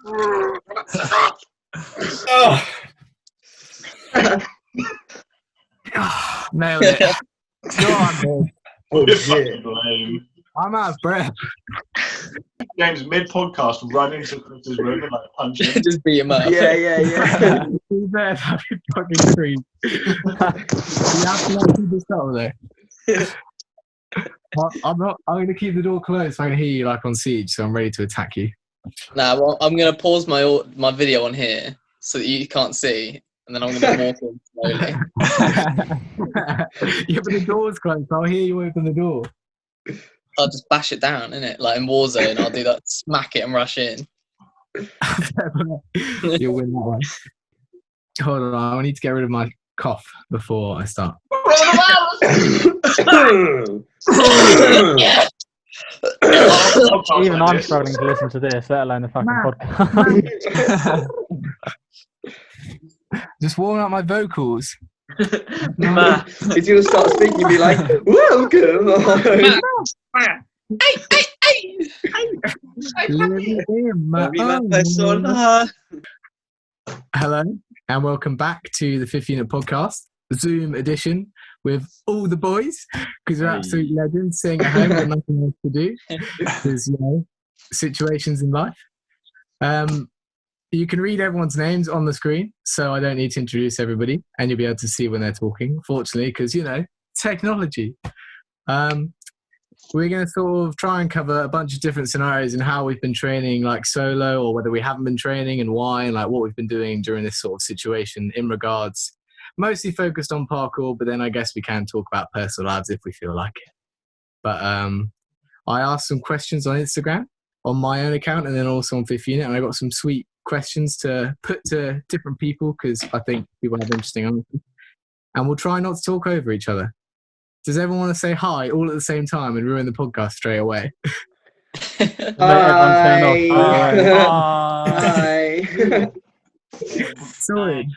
Oh. Nailed it. Go on, dude. Oh, shit. Lame. I'm out of breath. James, mid-podcast, run into Chris's room and punch him. Just beat him up. Yeah. He's there, fucking scream. You have to let people stop there. I'm going to keep the door closed so I can hear you on Siege, so I'm ready to attack you. Nah, well, I'm going to pause my video on here so that you can't see, and then I'm going to walk in slowly. Yeah, but the door's closed, so I'll hear you open the door. I'll just bash it down, innit? Like in Warzone, I'll do that, smack it and rush in. You'll win that one. Hold on, I need to get rid of my cough before I start. Even I'm struggling to listen to this, let alone the fucking podcast. Just warming up my vocals. Matt, he's going to start speaking and be like, welcome. Hello, and welcome back to the Fifthunit podcast, Zoom edition, with all the boys, because we're absolute legends sitting at home with nothing else to do. There's, situations in life. You can read everyone's names on the screen, so I don't need to introduce everybody, and you'll be able to see when they're talking, fortunately, because, technology. We're going to sort of try and cover a bunch of different scenarios and how we've been training solo, or whether we haven't been training and why, and what we've been doing during this sort of situation in regards, mostly focused on parkour, but then I guess we can talk about personal lives if we feel like it. But I asked some questions on Instagram, on my own account, and then also on Fifthunit, and I got some sweet questions to put to different people because I think people have interesting answers. And we'll try not to talk over each other. Does everyone want to say hi all at the same time and ruin the podcast straight away? Hi. Sorry.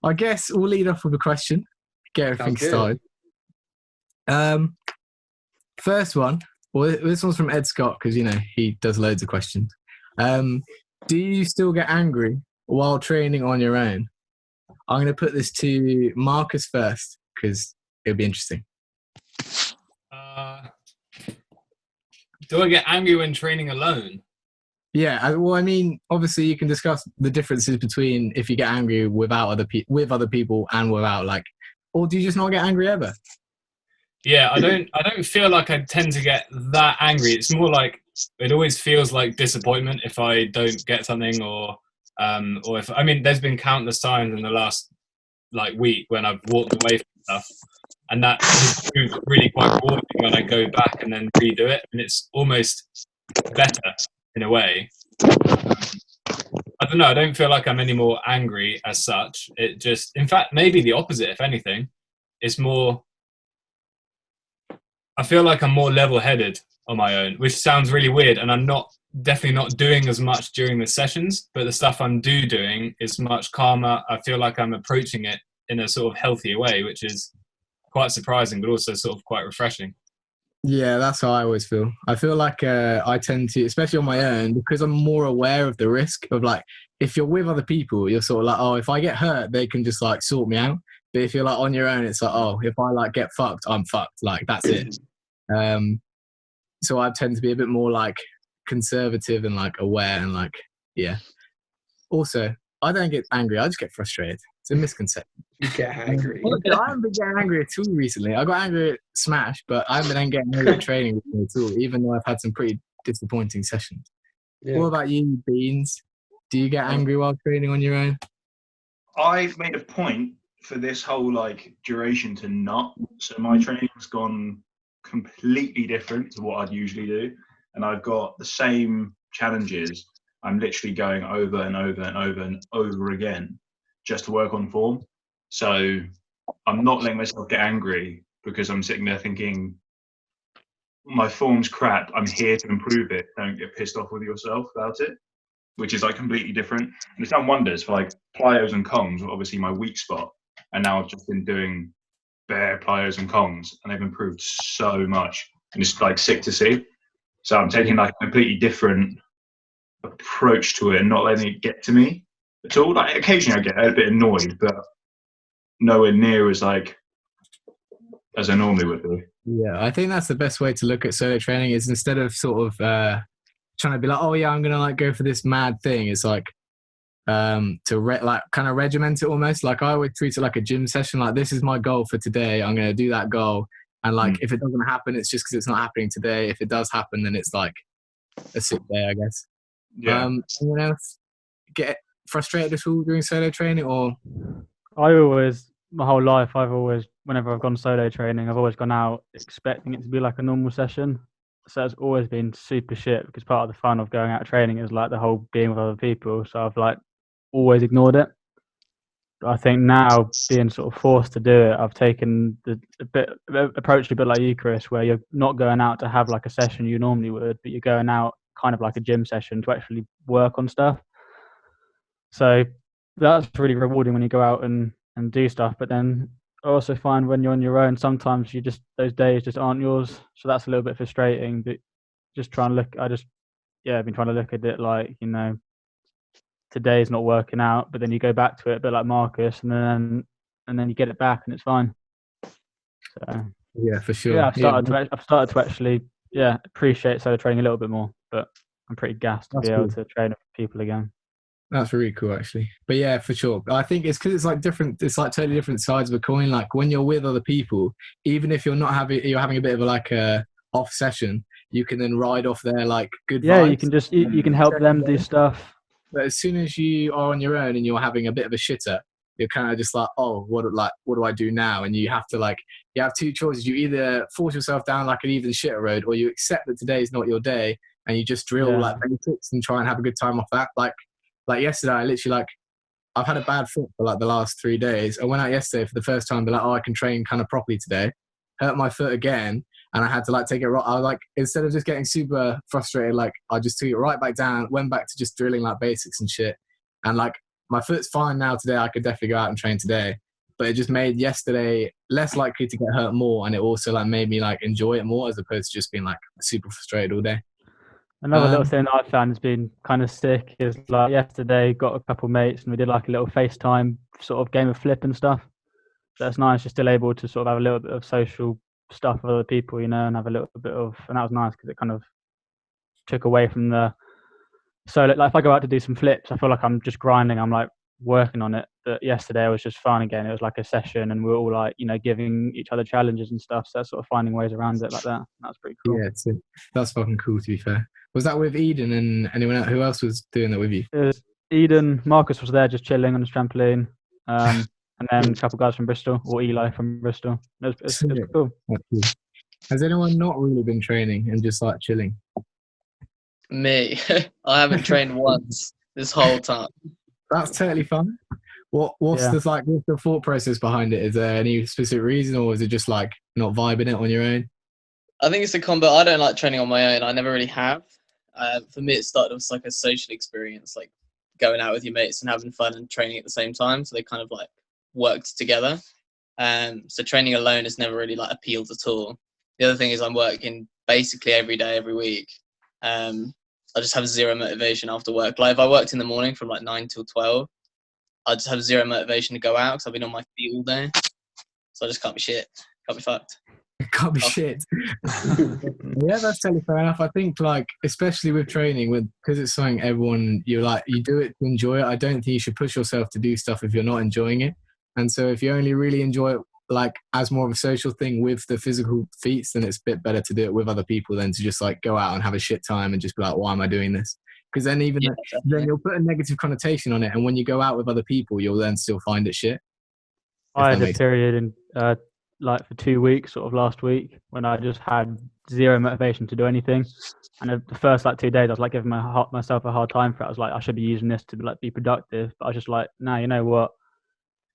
I guess we'll lead off with a question. Get everything started. First one. Well, this one's from Ed Scott because, he does loads of questions. Do you still get angry while training on your own? I'm going to put this to Marcus first because it'll be interesting. Do I get angry when training alone? Yeah, well, obviously you can discuss the differences between if you get angry with other people and without, or do you just not get angry ever? Yeah, I don't feel like I tend to get that angry. It's more like it always feels like disappointment if I don't get something, or if there's been countless times in the last week when I've walked away from stuff, and that has proved really quite rewarding when I go back and then redo it, and it's almost better in a way. I don't know. I don't feel like I'm any more angry as such. It just, in fact, maybe the opposite. If anything, it's more. I feel like I'm more level-headed on my own, which sounds really weird, and I'm definitely not doing as much during the sessions, but the stuff I'm doing is much calmer. I feel like I'm approaching it in a sort of healthier way, which is quite surprising, but also sort of quite refreshing. Yeah, that's how I always feel. I feel like I tend to, especially on my own, because I'm more aware of the risk of if you're with other people, you're sort of if I get hurt, they can just sort me out. But if you're on your own, it's if I get fucked, I'm fucked. That's it. So I tend to be a bit more conservative and aware and yeah. Also, I don't get angry. I just get frustrated. It's a misconception. You get angry. I haven't been getting angry at all recently. I got angry at Smash, but I haven't been getting angry at training recently at all, even though I've had some pretty disappointing sessions. Yeah. What about you, Beans? Do you get angry while training on your own? I've made a point for this whole duration to not. So my training's gone completely different to what I'd usually do, and I've got the same challenges. I'm literally going over and over and over and over again just to work on form. So I'm not letting myself get angry because I'm sitting there thinking my form's crap. I'm here to improve it. Don't get pissed off with yourself about it, which is completely different. And it's done wonders for plyos and kongs, obviously my weak spot. And now I've just been doing bare plyos and kongs, and they've improved so much. And it's sick to see. So I'm taking like a completely different approach to it and not letting it get to me at all. Like occasionally I get a bit annoyed, but nowhere near as like as I normally would do. Yeah, I think that's the best way to look at solo training is instead of sort of trying to be like, oh yeah, I'm gonna like go for this mad thing. It's like like kind of regiment it almost. Like I always treat it like a gym session. Like this is my goal for today. I'm gonna do that goal. And like if it doesn't happen, it's just because it's not happening today. If it does happen, then it's like a sick day, I guess. Yeah. Anyone else get frustrated at all during solo training or? My whole life, whenever I've gone solo training, I've always gone out expecting it to be like a normal session. So it's always been super shit because part of the fun of going out training is like the whole being with other people. So I've like always ignored it. But I think now being sort of forced to do it, I've taken approach a bit like you, Chris, where you're not going out to have like a session you normally would, but you're going out kind of like a gym session to actually work on stuff. So that's really rewarding when you go out and do stuff. But then I also find when you're on your own, sometimes those days just aren't yours. So that's a little bit frustrating. But just try and look. I've been trying to look at it like, today's not working out, but then you go back to it a bit like Marcus, and then you get it back and it's fine. So yeah, for sure. Yeah, I've started to actually appreciate solo training a little bit more. But I'm pretty gassed to be able to train with people again. That's really cool, actually. But yeah, for sure. I think it's because it's like different. It's like totally different sides of a coin. Like when you're with other people, even if you're having a bit of like a off session, you can then ride off their like good. Yeah, vibes. you can just you can help them do stuff. But as soon as you are on your own and you're having a bit of a shitter, you're kind of just like, oh, what do I do now? And you have two choices. You either force yourself down like an even shitter road, or you accept that today is not your day and you just drill like basics and try and have a good time off that. Like yesterday, I literally I've had a bad foot for like the last 3 days. I went out yesterday for the first time, be like, oh, I can train kind of properly today. Hurt my foot again, and I had to like take it right. I was like, instead of just getting super frustrated, like I just took it right back down, went back to just drilling like basics and shit. And like my foot's fine now today. I could definitely go out and train today. But it just made yesterday less likely to get hurt more, and it also like made me like enjoy it more as opposed to just being like super frustrated all day. Another little thing that I found has been kind of sick is like yesterday got a couple mates and we did like a little FaceTime sort of game of flip and stuff. So it's nice you're still able to sort of have a little bit of social stuff with other people, and have a little bit of, and that was nice because it kind of took away from the. So like if I go out to do some flips, I feel like I'm just grinding. I'm like working on it. But yesterday it was just fun again. It was like a session, and we were all like giving each other challenges and stuff. So that's sort of finding ways around it like that. That's pretty cool. Yeah, that's fucking cool. To be fair, was that with Eden and anyone else? Who else was doing that with you? It was Eden. Marcus was there just chilling on his trampoline. And then a couple guys from Bristol, or Eli from Bristol. It was cool. Cool. Has anyone not really been training and just like chilling? Me. I haven't trained once this whole time. That's totally fun. What's the thought process behind it? Is there any specific reason, or is it just like not vibing it on your own? I think it's a combo. I don't like training on my own. I never really have. For me, it started as like a social experience, like going out with your mates and having fun and training at the same time. So they kind of like worked together. So training alone has never really like appealed at all. The other thing is I'm working basically every day, every week. I just have zero motivation after work. Like if I worked in the morning from like 9 till 12, I just have zero motivation to go out because I've been on my feet all day. So I just can't be shit. Can't be fucked. Can't be shit. Yeah, that's totally fair enough. I think like, especially with training, because it's something everyone, you do it to enjoy it. I don't think you should push yourself to do stuff if you're not enjoying it. And so if you only really enjoy it like as more of a social thing with the physical feats, then it's a bit better to do it with other people than to just like go out and have a shit time and just be like, why am I doing this? Because then then you'll put a negative connotation on it, and when you go out with other people, you'll then still find it shit. I had a period in like for 2 weeks, sort of last week, when I just had zero motivation to do anything. And the first like 2 days, I was like giving myself a hard time for it. I was like, I should be using this to like be productive, but I was just like, nah, you know what?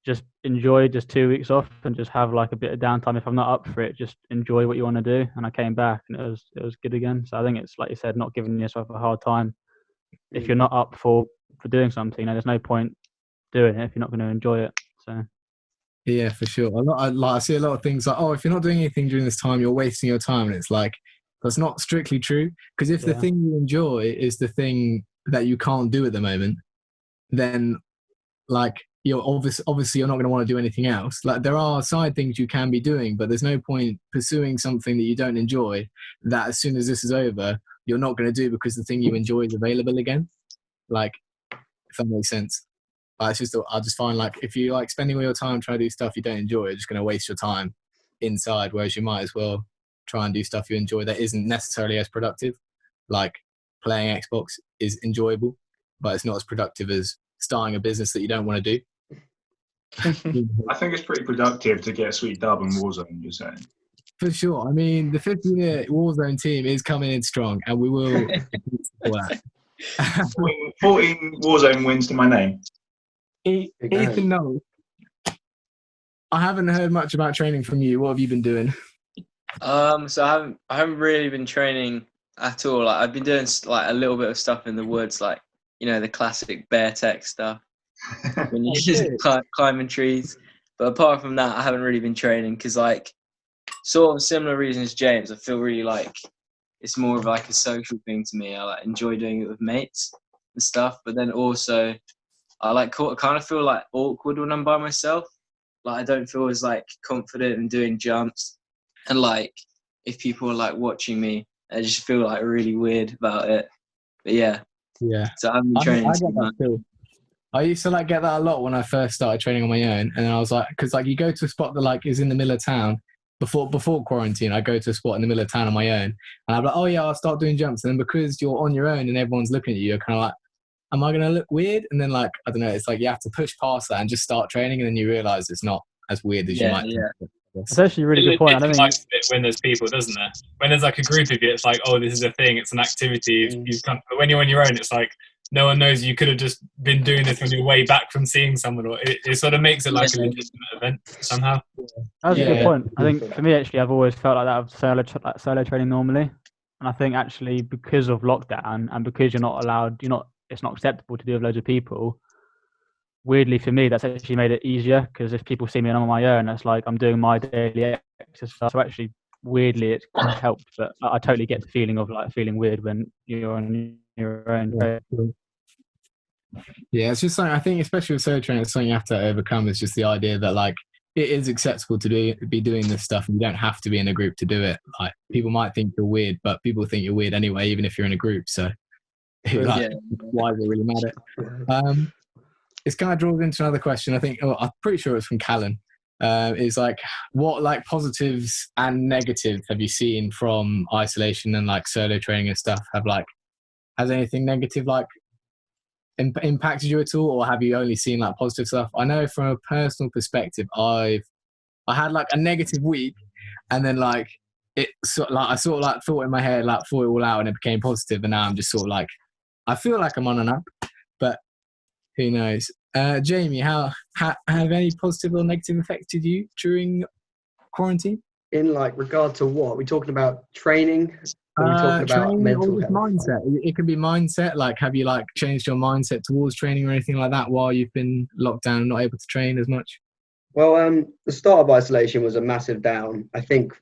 Just enjoy just 2 weeks off and just have like a bit of downtime. If I'm not up for it, just enjoy what you want to do. And I came back and it was good again. So I think it's like you said, not giving yourself a hard time. If you're not up for doing something, there's no point doing it if you're not going to enjoy it. So yeah, for sure. I see a lot of things like, oh, if you're not doing anything during this time, you're wasting your time. And it's like That's not strictly true, because if the Yeah. thing you enjoy is the thing that you can't do at the moment, then like you're obviously you're not going to want to do anything else. Like there are side things you can be doing, but there's no point pursuing something that you don't enjoy that as soon as this is over you're not going to do because the thing you enjoy is available again. Like, if that makes sense. It's just I just find like if you like spending all your time trying to do stuff you don't enjoy, you're just going to waste your time inside, whereas you might as well try and do stuff you enjoy that isn't necessarily as productive. Like playing Xbox is enjoyable, but it's not as productive as starting a business that you don't want to do. I think it's pretty productive to get a sweet dub in Warzone, just saying. For sure. I mean, the 15-year Warzone team is coming in strong, and we will support that. 14 Warzone wins to my name. Ethan, no. I haven't heard much about training from you. What have you been doing? So I haven't really been training at all. Like I've been doing like a little bit of stuff in the woods, like the classic bear tech stuff when you just climbing trees. But apart from that, I haven't really been training because like sort of similar reasons, James. I feel really like it's more of like a social thing to me. I like enjoy doing it with mates and stuff. But then also I like kind of feel like awkward when I'm by myself. Like I don't feel as like confident in doing jumps. And like, if people are like watching me, I just feel like really weird about it. But yeah. So I haven't been training too much. I used to like get that a lot when I first started training on my own, and I was like, because like you go to a spot that like is in the middle of town before quarantine. I go to a spot in the middle of town on my own, and I'm like, oh yeah, I'll start doing jumps. And then because you're on your own and everyone's looking at you, you're kind of like, am I gonna look weird? And then like I don't know, it's like you have to push past that and just start training, and then you realize it's not as weird as you might think. That's actually a really good point. I don't think when there's people, doesn't there? When there's like a group of you, it's like, oh, this is a thing. It's an activity. You've come. But when you're on your own, it's like no one knows. You could have just been doing this on your way back from seeing someone, or it sort of makes it like a legitimate event somehow. That's a good point. I think for me, actually, I've always felt like that of solo training normally, and I think actually because of lockdown and because you're not allowed, it's not acceptable to do with loads of people. Weirdly for me, that's actually made it easier because if people see me and I'm on my own, it's like I'm doing my daily exercise. So actually, weirdly, it's helped. But I totally get the feeling of like feeling weird when you're on your own. Yeah, it's just something I think, especially with solo training, it's something you have to overcome. Is just the idea that like it is acceptable to be doing this stuff, and you don't have to be in a group to do it. Like people might think you're weird, but people think you're weird anyway, even if you're in a group. So like, why does it really matter? It's kind of draws into another question. I think I'm pretty sure it's from Callan. Is like, what like positives and negatives have you seen from isolation and like solo training and stuff? Has anything negative like impacted you at all, or have you only seen like positive stuff? I know from a personal perspective, I had like a negative week, and then like I sort of like thought in my head, like thought it all out, and it became positive, and now I'm just sort of like I feel like I'm on and up, but who knows? Jamie, how have any positive or negative affected you during quarantine? In like regard to what? Are we talking about training? Or are we talking about mental or just health? mindset? It can be mindset. Like, have you like changed your mindset towards training or anything like that while you've been locked down and not able to train as much? Well, the start of isolation was a massive down. I think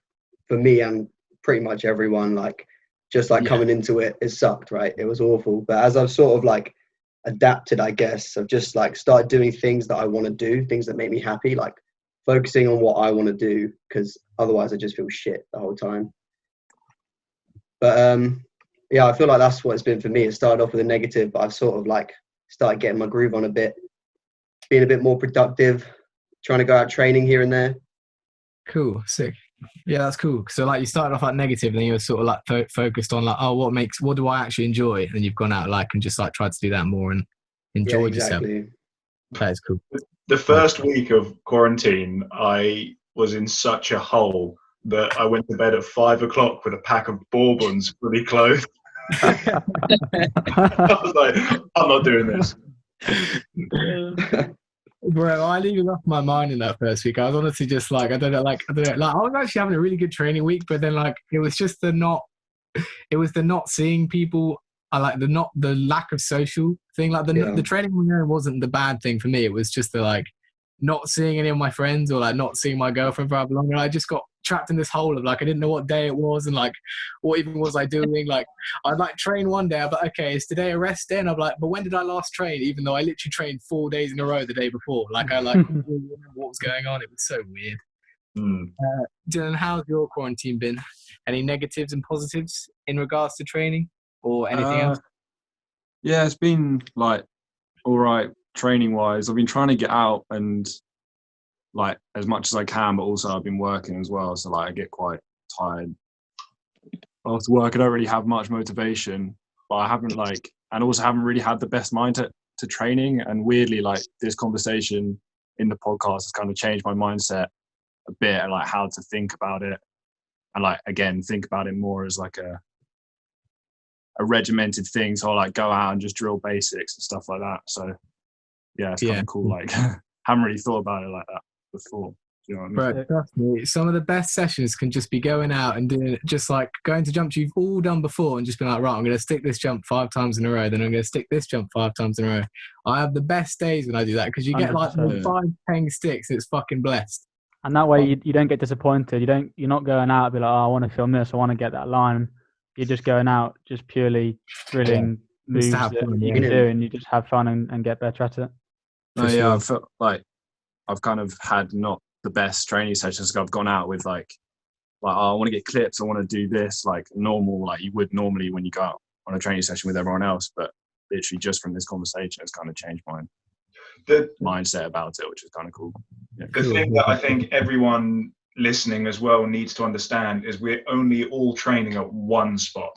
for me and pretty much everyone, like just like coming into it sucked, right? It was awful. But as I've sort of like adapted, I guess, I've just like started doing things that I want to do, things that make me happy, like focusing on what I want to do, because otherwise I just feel shit the whole time. But I feel like that's what it's been for me. It started off with a negative, but I've sort of like started getting my groove on a bit, being a bit more productive, trying to go out training here and there. Cool, sick. Yeah, that's cool. So like you started off like negative, and then you were sort of like focused on like, oh, what do I actually enjoy? And then you've gone out like and just like tried to do that more and enjoyed yourself. That is cool. The first week of quarantine, I was in such a hole that I went to bed at 5 o'clock with a pack of bourbons fully clothed. I was like, I'm not doing this. Bro, I leave it off my mind in that first week. I was honestly just like, I don't know. Like I was actually having a really good training week, but then like it was just the not seeing people. I like the lack of social thing. Like the training wasn't the bad thing for me. It was just the like not seeing any of my friends or like not seeing my girlfriend for however long. And I just got trapped in this hole of like I didn't know what day it was and like what even was I doing. Like I'd like train one day, I'd be like, okay, is today a rest day? And I'm like, but when did I last train? Even though I literally trained 4 days in a row the day before. Like I like couldn't really remember what was going on. It was so weird. Dylan, how's your quarantine been? Any negatives and positives in regards to training or anything else? Yeah, it's been like all right training wise. I've been trying to get out and like as much as I can, but also I've been working as well. So like I get quite tired after work. I don't really have much motivation, but I haven't like, and also haven't really had the best mind to training. And weirdly, like this conversation in the podcast has kind of changed my mindset a bit and like how to think about it. And like, again, think about it more as like a regimented thing. So I like go out and just drill basics and stuff like that. So yeah, it's kind of cool. Like haven't really thought about it like that before. You know what I mean? Bro, trust me, some of the best sessions can just be going out and doing just like going to jumps you've all done before and just being like, right, I'm going to stick this jump 5 times in a row, then I'm going to stick this jump 5 times in a row. I have the best days when I do that because you get like 5 paying sticks. It's fucking blessed. And that way you don't get disappointed. You're not going out and be like, oh, I want to film this, I want to get that line. You're just going out just purely drilling moves that you can do, and you just have fun and get better at it. No, yeah, I felt like I've kind of had not the best training sessions. I've gone out with like oh, I want to get clips, I want to do this like normal, like you would normally when you go out on a training session with everyone else. But literally just from this conversation, it's kind of changed my mindset about it, which is kind of cool. Yeah. The thing that I think everyone listening as well needs to understand is we're only all training at one spot.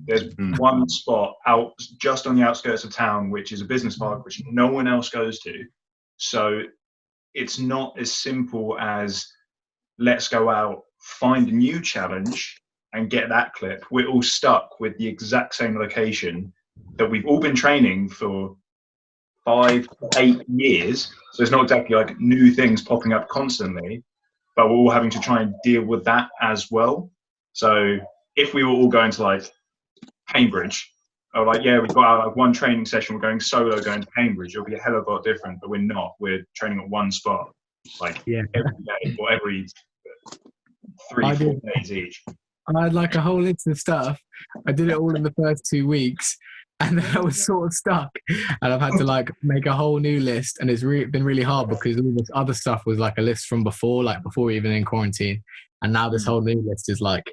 There's one spot out just on the outskirts of town, which is a business park, which no one else goes to. So it's not as simple as let's go out, find a new challenge and get that clip. We're all stuck with the exact same location that we've all been training for 5 to 8 years. So it's not exactly like new things popping up constantly, but we're all having to try and deal with that as well. So if we were all going to like Cambridge, or like, yeah, we've got our like one training session, we're going solo going to Cambridge, it'll be a hell of a lot different, but we're not. We're training at one spot, like every day or every 3-4 days each. I had like a whole list of stuff. I did it all in the first 2 weeks. And then I was sort of stuck, and I've had to like make a whole new list, and it's been really hard because all this other stuff was like a list from before, like before even in quarantine, and now this whole new list is like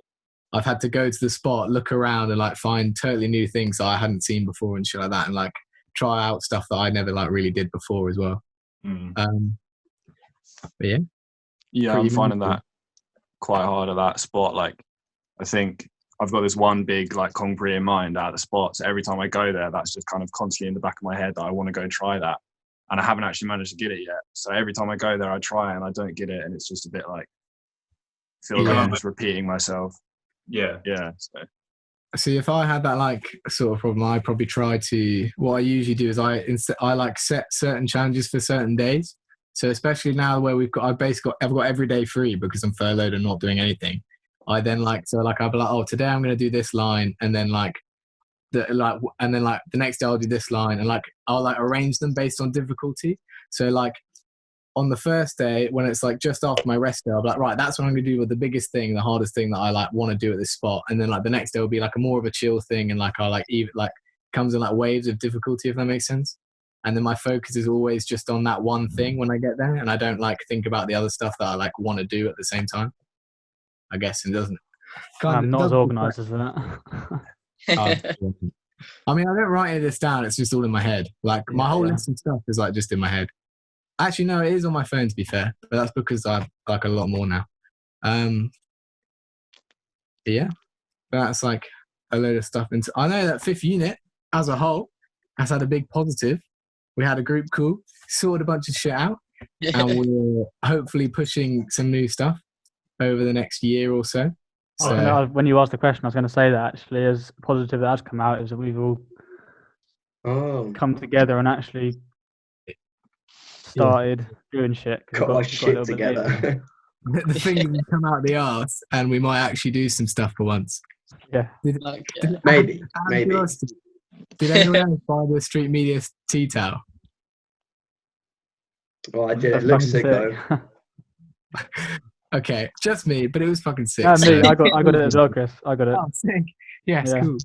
I've had to go to the spot, look around, and like find totally new things that I hadn't seen before and shit like that, and like try out stuff that I never like really did before as well. But yeah, I'm finding that quite hard at that spot. Like I think I've got this one big like concrete in mind at the spot. So every time I go there, that's just kind of constantly in the back of my head that I want to go and try that. And I haven't actually managed to get it yet. So every time I go there, I try and I don't get it. And it's just a bit like, feel like I'm just repeating myself. Yeah. So if I had that like sort of problem, I'd probably try to, what I usually do is I like set certain challenges for certain days. So especially now where I've got every day free because I'm furloughed and not doing anything. I then I'll be like, oh, today I'm going to do this line, and then the next day I'll do this line, and like I'll like arrange them based on difficulty. So like on the first day when it's like just after my rest day, I'll be like, right, that's what I'm going to do with the biggest thing, the hardest thing that I like want to do at this spot, and then like the next day will be like a more of a chill thing, and like I'll like even like comes in like waves of difficulty, if that makes sense. And then my focus is always just on that one thing when I get there, and I don't like think about the other stuff that I like want to do at the same time. I guess it doesn't. I'm not as organised as that. I mean, I don't write any of this down. It's just all in my head. Like my whole list of stuff is like just in my head. Actually, no, it is on my phone to be fair, but that's because I've like a lot more now. Yeah, that's like a load of stuff. And I know that Fifth Unit as a whole has had a big positive. We had a group call, sorted a bunch of shit out, and we're hopefully pushing some new stuff over the next year or so. When you asked the question, I was going to say that actually, as positive that has come out, is that we've all come together and actually started doing shit. Got our shit together. The things that come out the arse, and we might actually do some stuff for once. Yeah. Maybe. Did anyone else buy the Street Media tea towel? Oh, I did. It looks sick though. Okay, just me, but it was fucking sick. Yeah, me. so- I got it as well, Chris. I got it. Oh, sick. Yeah, it's Yeah. cool.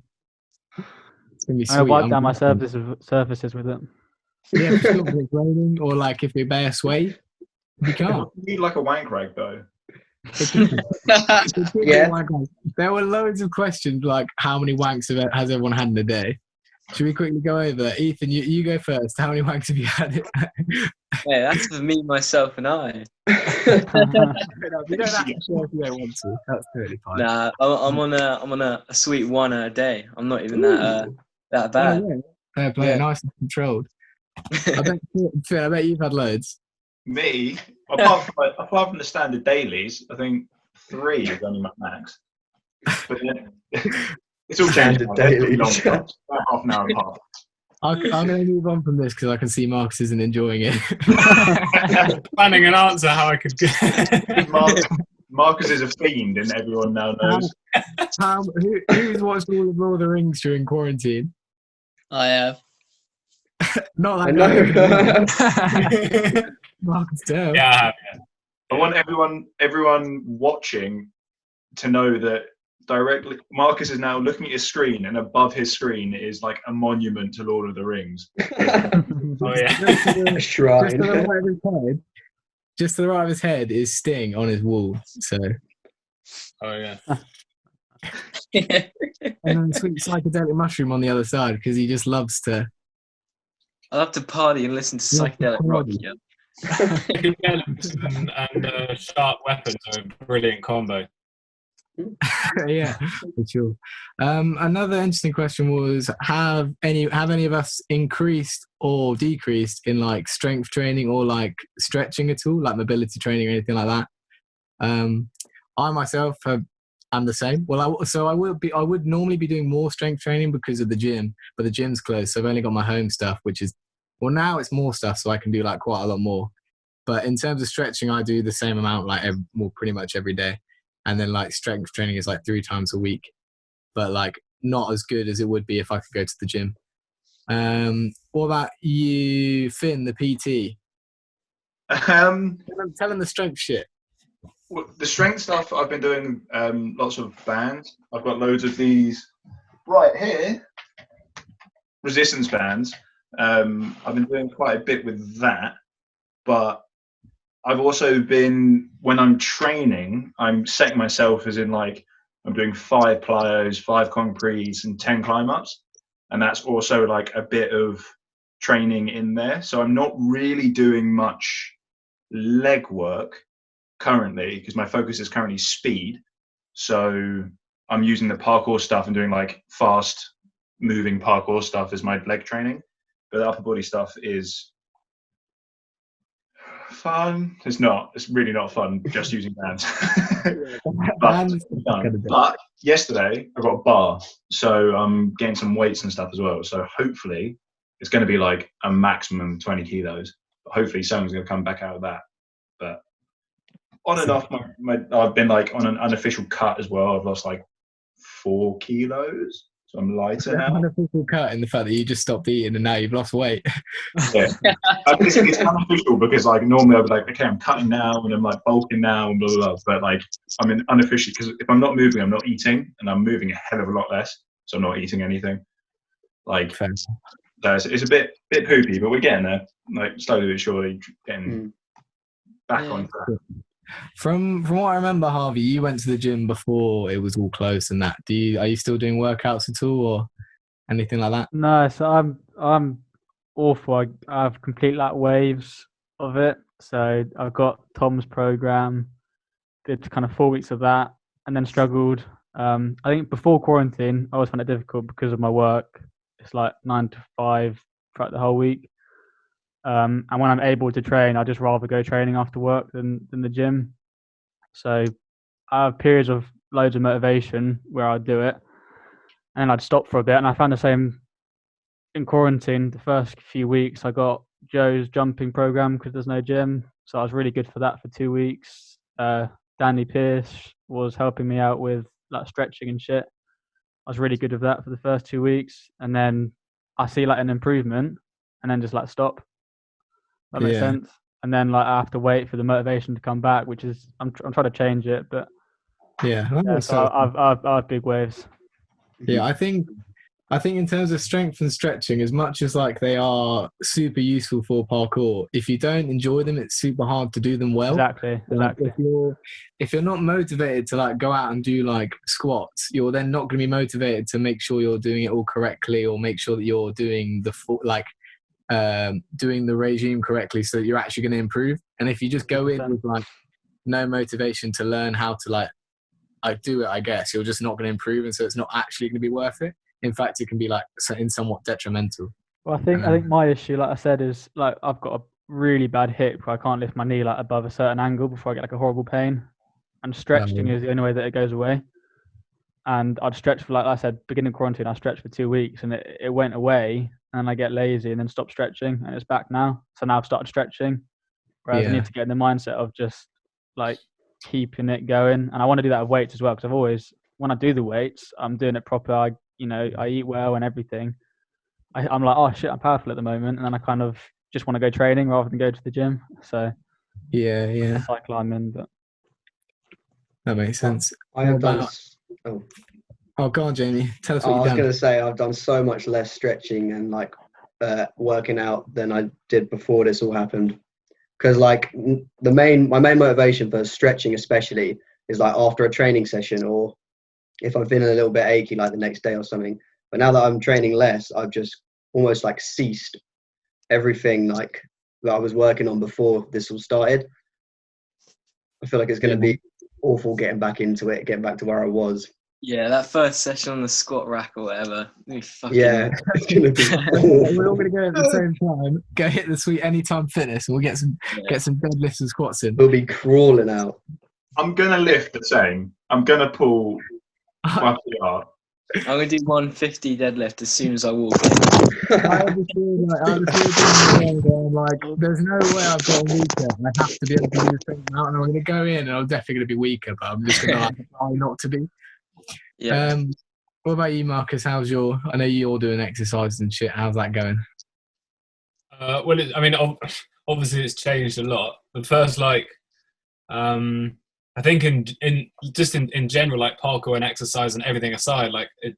It's gonna be I'm gonna sweet. wipe down my glad. surfaces with it. Yeah, for sure. If it's raining or like if we bear sway, you can't. You need like a wank rag though. It could be Yeah. a wank rag. There were loads of questions like how many wanks has everyone had in a day? Should we quickly go over? Ethan, you go first. How many wanks have you had? Yeah, that's for me, myself, and I. You don't have to share if you don't want to. That's totally fine. Nah, I'm on a sweet one a day. I'm not even that Oh, bad. yeah. Fair play, Yeah. nice and controlled. I bet you've had loads. Me, apart from the standard dailies, I think 3 is only my max. But then, it's all changing. Standard now. They're pretty dailies. long, about half an hour apart. I'm going to move on from this because I can see Marcus isn't enjoying it. Planning an answer how I could get. Marcus is a fiend, and everyone now knows. Who's watched all of Lord of the Rings during quarantine? I have. Not I that know. guy. Marcus, tell. Yeah, I have. I want everyone watching to know that directly Marcus is now looking at his screen, and above his screen is like a monument to Lord of the Rings. Oh yeah. Shrine. Just to the right of his head is Sting on his wall. So, Oh yeah. and then sweet psychedelic mushroom on the other side because he just loves to. I love to party and listen to psychedelic rock. Yeah. and sharp weapons are a brilliant combo. Yeah, for sure. Another interesting question was: have any of us increased or decreased in like strength training or like stretching at all, like mobility training or anything like that? I myself am the same. Well, I would normally be doing more strength training because of the gym, but the gym's closed, so I've only got my home stuff, which is now it's more stuff, so I can do like quite a lot more. But in terms of stretching, I do the same amount like pretty much every day. And then like strength training is like 3 times a week, but like not as good as it would be if I could go to the gym. What about you, Finn, the PT? Tell him the strength shit. Well, the strength stuff I've been doing lots of bands. I've got loads of these right here, resistance bands. I've been doing quite a bit with that, but I've also been, when I'm training, I'm setting myself as in like, I'm doing 5 plyos, 5 concretes and 10 climb ups. And that's also like a bit of training in there. So I'm not really doing much leg work currently because my focus is currently speed. So I'm using the parkour stuff and doing like fast moving parkour stuff as my leg training. But the upper body stuff is fun. It's really not fun just using bands. but yesterday I got a bar, so I'm getting some weights and stuff as well. So hopefully it's going to be like a maximum 20 kilos. But hopefully someone's going to come back out of that. But on and off, I've been like on an unofficial cut as well. I've lost like 4 kilos. So I'm lighter now. Unofficial cut in the fact that you just stopped eating and now you've lost weight. Yeah. It's unofficial because like normally I'd be like, okay, I'm cutting now and I'm like bulking now and blah, blah, blah. But like I'm in unofficial because if I'm not moving, I'm not eating, and I'm moving a hell of a lot less. So I'm not eating anything. Like it's a bit poopy, but we're getting there. Like slowly but surely getting back on track. From what I remember, Harvey, you went to the gym before it was all closed and that. Are you still doing workouts at all or anything like that? No, so I'm awful. I have complete like waves of it. So I've got Tom's program, did kind of 4 weeks of that, and then struggled. I think before quarantine, I always found it difficult because of my work. It's like 9 to 5 throughout the whole week. And when I'm able to train, I just rather go training after work than the gym. So I have periods of loads of motivation where I'd do it, and then I'd stop for a bit. And I found the same in quarantine. The first few weeks, I got Joe's jumping program because there's no gym, so I was really good for that for 2 weeks. Danny Pierce was helping me out with like stretching and shit. I was really good with that for the first 2 weeks, and then I see like an improvement, and then just like stop. That makes sense. and then like I have to wait for the motivation to come back, which is I'm trying to change it, but Yeah, so I have big waves. yeah. I think in terms of strength and stretching, as much as like they are super useful for parkour, if you don't enjoy them, it's super hard to do them well. Exactly. Like if you're not motivated to like go out and do like squats, you're then not going to be motivated to make sure you're doing it all correctly, or make sure that you're doing the doing the regime correctly, so that you're actually going to improve. And if you just go in with like no motivation to learn how to like do it, I guess you're just not going to improve, and so it's not actually going to be worth it. In fact, it can be like somewhat detrimental. Well, I think my issue, like I said, is like I've got a really bad hip where I can't lift my knee like above a certain angle before I get like a horrible pain. And stretching is the only way that it goes away. And I'd stretch for, like I said, beginning of quarantine, I stretched for 2 weeks and it went away, and I get lazy and then stop stretching, and it's back now. So now I've started stretching, whereas I need to get in the mindset of just like keeping it going. And I want to do that with weights as well, because I've always, when I do the weights, I'm doing it proper. I eat well and everything. I'm like, oh shit, I'm powerful at the moment, and then I kind of just want to go training rather than go to the gym. So yeah, the cycle I'm in, but that makes sense. I have done. Oh, go on, Jamie. Tell us what I you've was done. going to say I've done so much less stretching and like working out than I did before this all happened. Because like my main motivation for stretching especially is like after a training session, or if I'm feeling a little bit achy like the next day or something. But now that I'm training less, I've just almost like ceased everything like that I was working on before this all started. I feel like it's going to be awful getting back into it, getting back to where I was. Yeah, that first session on the squat rack or whatever. It's going to be awful. We're all going to go at the same time, go hit the sweet Anytime Fitness, and we'll get some deadlifts and squats in. We'll be crawling out. I'm going to lift the same. I'm going to pull my PR. I'm going to do 150 deadlift as soon as I walk in. I was feeling like, there's no way I've gotten weaker. I have to be able to do the same amount, and I'm going to go in, and I'm definitely going to be weaker, but I'm just going to try not to be. Yeah. What about you, Marcus? I know you're doing exercises and shit. How's that going? Obviously it's changed a lot. But first, I think in general, like parkour and exercise and everything aside, like it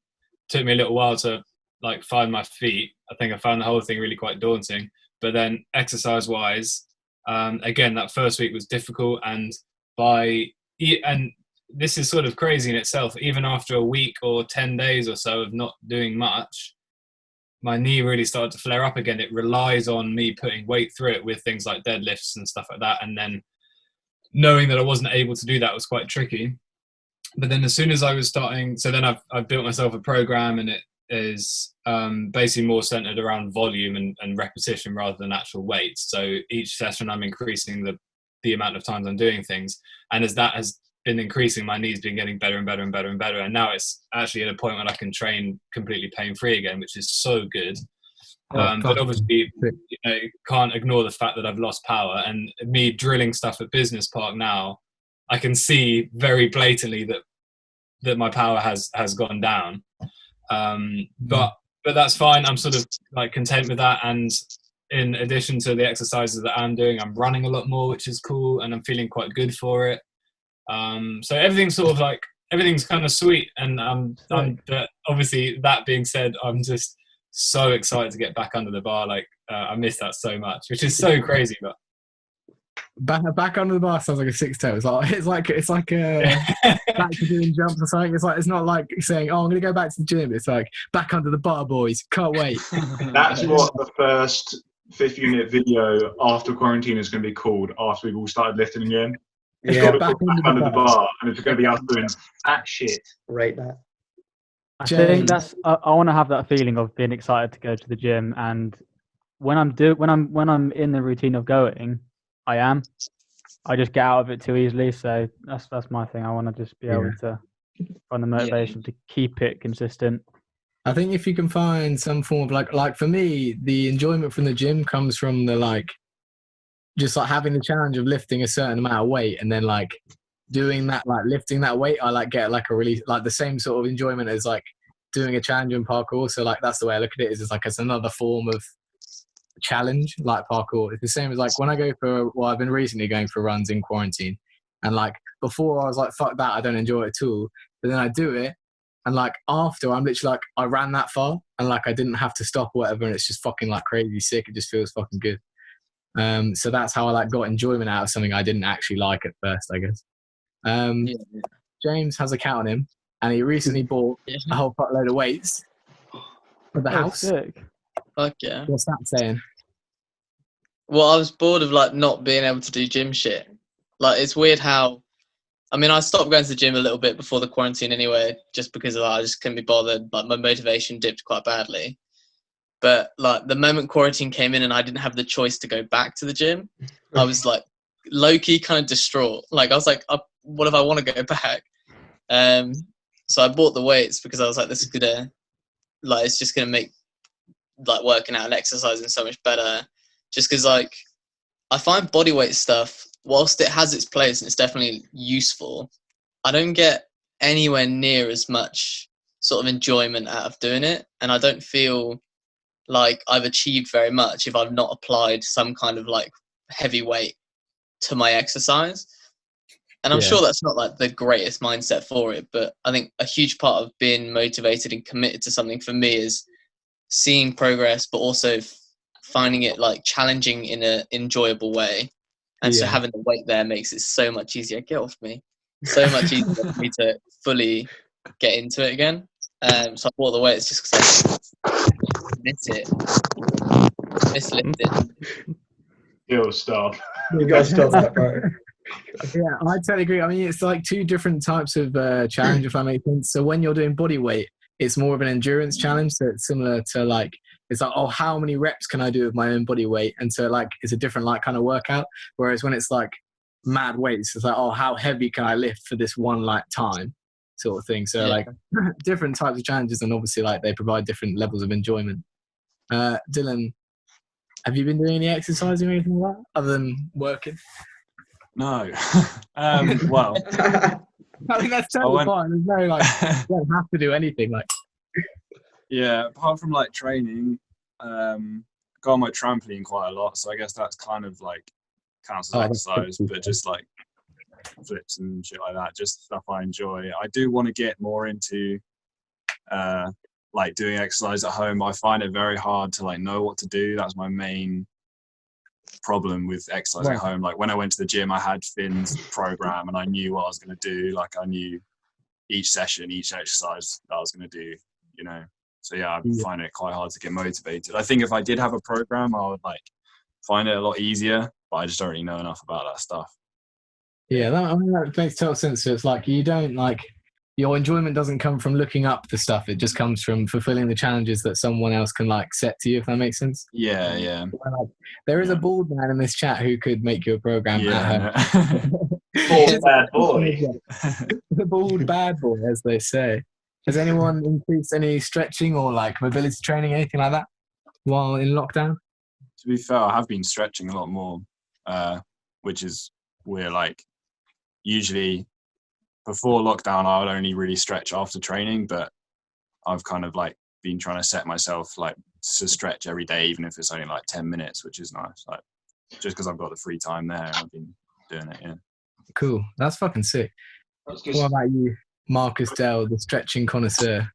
took me a little while to like find my feet. I think I found the whole thing really quite daunting. But then exercise wise, again, that first week was difficult, and this is sort of crazy in itself. Even after a week or 10 days or so of not doing much, my knee really started to flare up again. It relies on me putting weight through it with things like deadlifts and stuff like that. And then knowing that I wasn't able to do that was quite tricky. But then as soon as I was starting, so then I've built myself a program, and it is basically more centered around volume and repetition rather than actual weight. So each session I'm increasing the amount of times I'm doing things. And as that has been increasing, my knee's been getting better and better and better and better. And now it's actually at a point where I can train completely pain-free again, which is so good. But obviously, can't ignore the fact that I've lost power. And me drilling stuff at Business Park now, I can see very blatantly that my power has gone down. But that's fine. I'm sort of like content with that. And in addition to the exercises that I'm doing, I'm running a lot more, which is cool, and I'm feeling quite good for it. So everything's kind of sweet, and but obviously, that being said, I'm just so excited to get back under the bar. Like I miss that so much, which is so crazy. But back under the bar sounds like a six toe. It's like back to doing jumps or something. It's not like saying, "Oh, I'm going to go back to the gym." It's like back under the bar, boys. Can't wait. That's what the first Fifthunit video after quarantine is going to be called. After we've all started lifting again. It's got to back under the bar, and it's going to be us doing that shit. Rate that. I think that's. I want to have that feeling of being excited to go to the gym, and when I'm in the routine of going, I just get out of it too easily. So that's my thing. I want to just be able to find the motivation to keep it consistent. I think if you can find some form of like for me, the enjoyment from the gym comes from the just like having the challenge of lifting a certain amount of weight, and then like doing that, like lifting that weight, I get like a really like the same sort of enjoyment as like doing a challenge in parkour. So like that's the way I look at it, is it's like it's another form of challenge like parkour. It's the same as like when I go for, well, I've been recently going for runs in quarantine, and like before I was like, fuck that, I don't enjoy it at all. But then I do it, and like after, I'm literally like, I ran that far, and like I didn't have to stop or whatever, and it's just fucking like crazy sick. It just feels fucking good. So that's how I like got enjoyment out of something I didn't actually like at first, I guess. Yeah. James has a cat on him, and he recently bought a whole fuckload of weights for the Oh, house. sick. Fuck yeah. What's that saying? Well, I was bored of like not being able to do gym shit. Like it's weird how, I mean, I stopped going to the gym a little bit before the quarantine anyway, just because of that. I just couldn't be bothered. Like my motivation dipped quite badly. But like the moment quarantine came in and I didn't have the choice to go back to the gym, I was like low-key kind of distraught. Like I was like, what if I want to go back? So I bought the weights because I was like, this is gonna, like, it's just gonna make like working out and exercising so much better. Just because like I find bodyweight stuff, whilst it has its place and it's definitely useful, I don't get anywhere near as much sort of enjoyment out of doing it, and I don't feel like I've achieved very much if I've not applied some kind of like heavy weight to my exercise. And I'm sure that's not like the greatest mindset for it, but I think a huge part of being motivated and committed to something for me is seeing progress, but also finding it like challenging in an enjoyable way. And so having the weight there makes it so much easier. Get off me. So much easier for me to fully get into it again. So I bought the weights just because I miss it. Mislift it. Yo, stop. You gotta stop that, bro. Yeah, I totally agree. I mean, it's like two different types of challenge, if that makes sense. So when you're doing body weight, it's more of an endurance challenge. So it's similar to like, it's like, oh, how many reps can I do with my own body weight? And so like, it's a different like kind of workout. Whereas when it's like mad weights, it's like, oh, how heavy can I lift for this one like time sort of thing. So like different types of challenges, and obviously like they provide different levels of enjoyment. Dylan, have you been doing any exercising or anything like that other than working? No. Well, I think that's totally fine. There's no like, you don't have to do anything like. yeah, apart from like training, I go on my trampoline quite a lot, so I guess that's kind of like counts as exercise, but just like flips and shit like that, just stuff I enjoy. I do want to get more into like doing exercise at home. I find it very hard to like know what to do. That's my main problem with exercise at home. Like when I went to the gym, I had Finn's program and I knew what I was going to do. Like I knew each session, each exercise that I was going to do, you know. So yeah, I find it quite hard to get motivated. I think if I did have a program, I would like find it a lot easier, but I just don't really know enough about that stuff. Yeah, I mean, that makes total sense. So it's like you don't like, your enjoyment doesn't come from looking up the stuff. It just comes from fulfilling the challenges that someone else can like set to you, if that makes sense. Yeah, yeah. Like, there is a bald man in this chat who could make you a program at home. Bald bad boy. The bald bad boy, as they say. Has anyone increased any stretching or like mobility training, anything like that, while in lockdown? To be fair, I have been stretching a lot more, which is weird. Like usually before lockdown, I would only really stretch after training, but I've kind of like been trying to set myself like to stretch every day, even if it's only like 10 minutes, which is nice. Like just because I've got the free time there and I've been doing it. Yeah. Cool. That's fucking sick. What about you, Marcus Dell, the stretching connoisseur?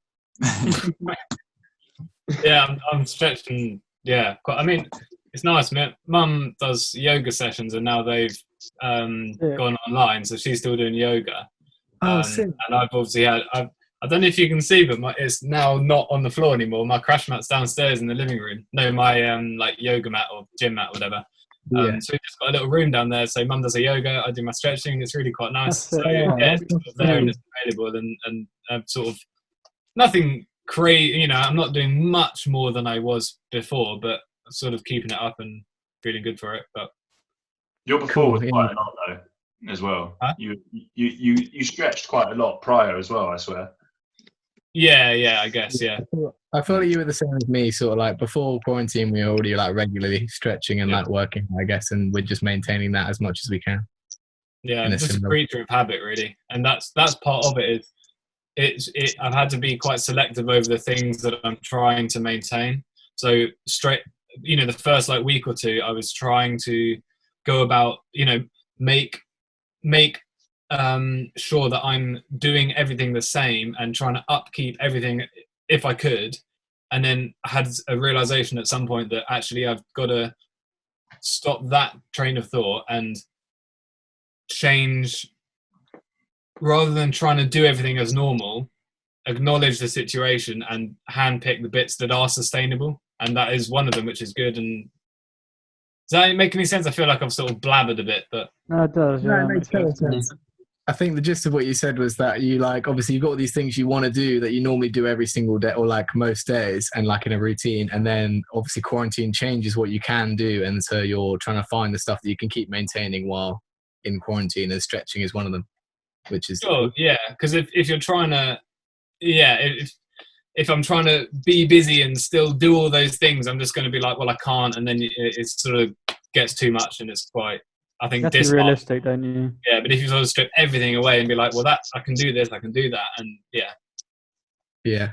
Yeah, I'm stretching. Yeah, I mean, it's nice. Mum does yoga sessions, and now they've gone online, so she's still doing yoga. And I've obviously had. I don't know if you can see, but it's now not on the floor anymore. My crash mat's downstairs in the living room. No, my like yoga mat or gym mat, or whatever. So we've just got a little room down there. So Mum does a yoga, I do my stretching. It's really quite nice. So it's sort of there and it's available, and sort of nothing crazy. You know, I'm not doing much more than I was before, but sort of keeping it up and feeling good for it. But your before was quite a lot though, as well. Huh? You stretched quite a lot prior as well, I swear. Yeah, I guess, yeah. I feel like you were the same as me, sort of like before quarantine, we were already like regularly stretching and like working, I guess, and we're just maintaining that as much as we can. Yeah, I'm just a creature of habit, really, and that's part of it. I've had to be quite selective over the things that I'm trying to maintain. So the first like week or two, I was trying to go about, make sure that I'm doing everything the same and trying to upkeep everything if I could. And then I had a realization at some point that actually I've got to stop that train of thought and change, rather than trying to do everything as normal, acknowledge the situation and handpick the bits that are sustainable. And that is one of them, which is good. And does that make any sense? I feel like I've sort of blabbered a bit, but No, it does. No, Yeah, it makes total sense. I think the gist of what you said was that you like, obviously you've got these things you want to do that you normally do every single day or like most days and like in a routine, and then obviously quarantine changes what you can do, and so you're trying to find the stuff that you can keep maintaining while in quarantine, and stretching is one of them, which is sure, yeah, because if you're trying to, yeah, if I'm trying to be busy and still do all those things, I'm just going to be like, well, I can't, and then it sort of gets too much, and it's quite, I think, you have to be realistic, don't you? Yeah, but if you sort of strip everything away and be like, well, that I can do this, I can do that, and yeah,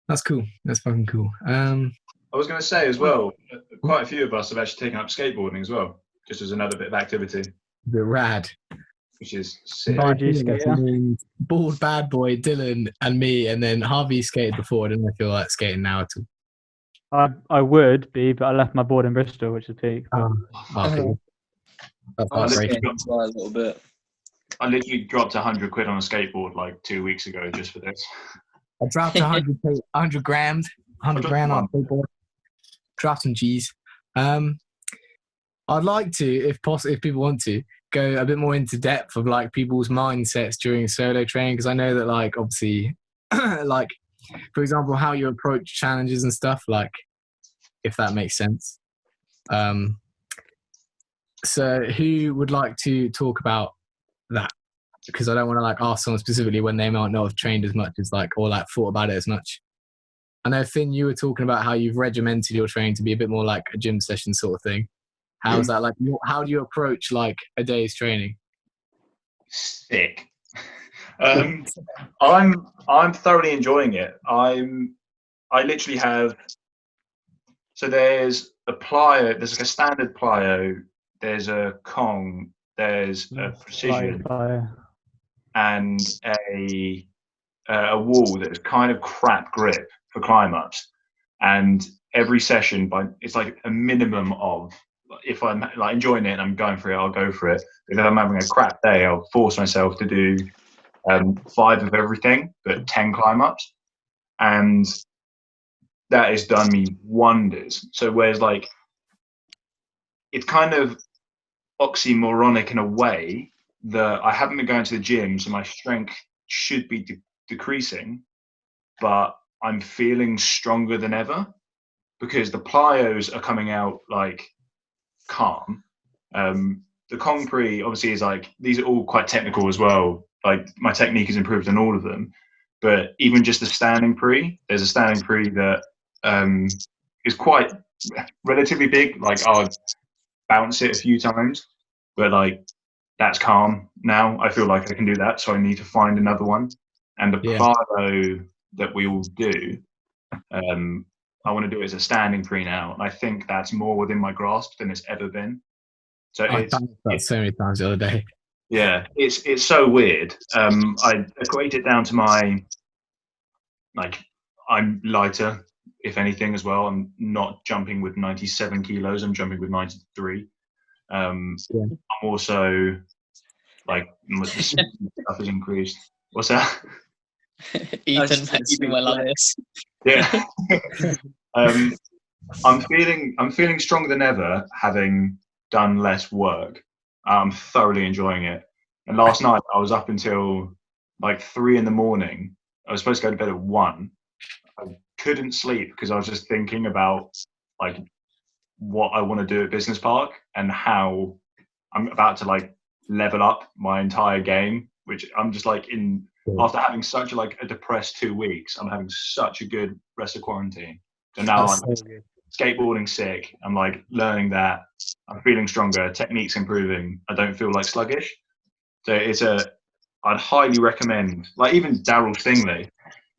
that's cool. That's fucking cool. I was going to say as well, quite a few of us have actually taken up skateboarding as well, just as another bit of activity. A bit rad. Which is sick. Bald bad boy Dylan and me, and then Harvey skated before. I don't know if you're like skating now at all. I would be, but I left my board in Bristol, which is peak. Okay. That's I literally a little bit. I literally dropped 100 quid on a skateboard like 2 weeks ago just for this. I dropped 100 grams, 100 grand on a skateboard. Drop some G's. I'd like to, if possible, if people want to, go a bit more into depth of like people's mindsets during solo training, because I know that like obviously like for example how you approach challenges and stuff, like if that makes sense. So who would like to talk about that? Because I don't want to like ask someone specifically when they might not have trained as much as like, or like thought about it as much. I know Finn, you were talking about how you've regimented your training to be a bit more like a gym session sort of thing. How's that like? How do you approach like a day's training? Sick. I'm thoroughly enjoying it. I literally have. So there's a plyo. There's like a standard plyo. There's a Kong. There's a precision, and a wall that's kind of crap grip for climb ups. And every session, it's like a minimum of. If I'm like enjoying it and I'm going for it, I'll go for it. If I'm having a crap day, I'll force myself to do 5 of everything, but 10 climb ups, and that has done me wonders. So whereas like it's kind of oxymoronic in a way that I haven't been going to the gym, so my strength should be decreasing, but I'm feeling stronger than ever because the plyos are coming out like calm. The Kong Pre obviously is like, these are all quite technical as well. Like my technique has improved on all of them, but even just the standing pre, there's a standing pre that is quite relatively big. Like I'll bounce it a few times, but like that's calm now. I feel like I can do that, so I need to find another one. And the plyo that we all do, I want to do it as a standing pre now, and I think that's more within my grasp than it's ever been. So I found that so many times the other day. Yeah, it's so weird. I equate it down to my, like, I'm lighter, if anything, as well. I'm not jumping with 97 kilos. I'm jumping with 93. I'm also like the stuff has increased. What's that? Ethan makes me like this. Yeah. I'm feeling stronger than ever, having done less work. I'm thoroughly enjoying it. And last night I was up until like 3 a.m. I was supposed to go to bed at 1. I couldn't sleep because I was just thinking about like what I want to do at Business Park and how I'm about to like level up my entire game, which I'm just like after having such like a depressed 2 weeks, I'm having such a good rest of quarantine. So now I'm skateboarding sick. I'm like learning that. I'm feeling stronger. Technique's improving. I don't feel like sluggish. So I'd highly recommend, like even Daryl Stingley.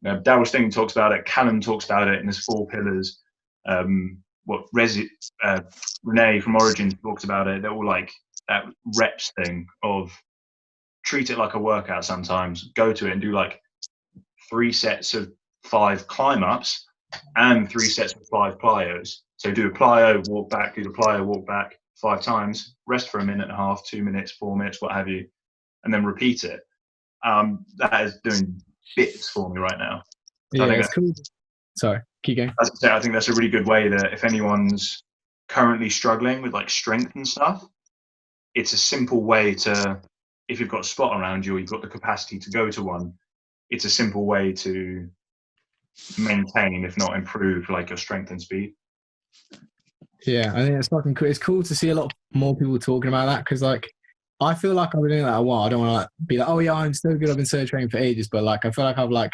Daryl Stingley talks about it. Callum talks about it in his 4 pillars. Renee from Origins talks about it. They're all like that reps thing of treat it like a workout sometimes. Go to it and do like 3 sets of 5 climb ups and 3 sets of 5 plyos. So do a plyo, walk back, do the plyo, walk back 5 times, rest for a minute and a half, 2 minutes, 4 minutes, what have you, and then repeat it. That is doing bits for me right now. Yeah, it's cool. Sorry, keep going. As I say, I think that's a really good way that if anyone's currently struggling with like strength and stuff, it's a simple way to, if you've got a spot around you or you've got the capacity to go to one, it's a simple way to maintain, if not improve, like your strength and speed. Yeah, I think it's fucking cool. It's cool to see a lot more people talking about that because, like, I feel like I've been doing that a while. I don't want to like, be like, oh yeah, I'm so good. I've been so training for ages, but like, I feel like I've like,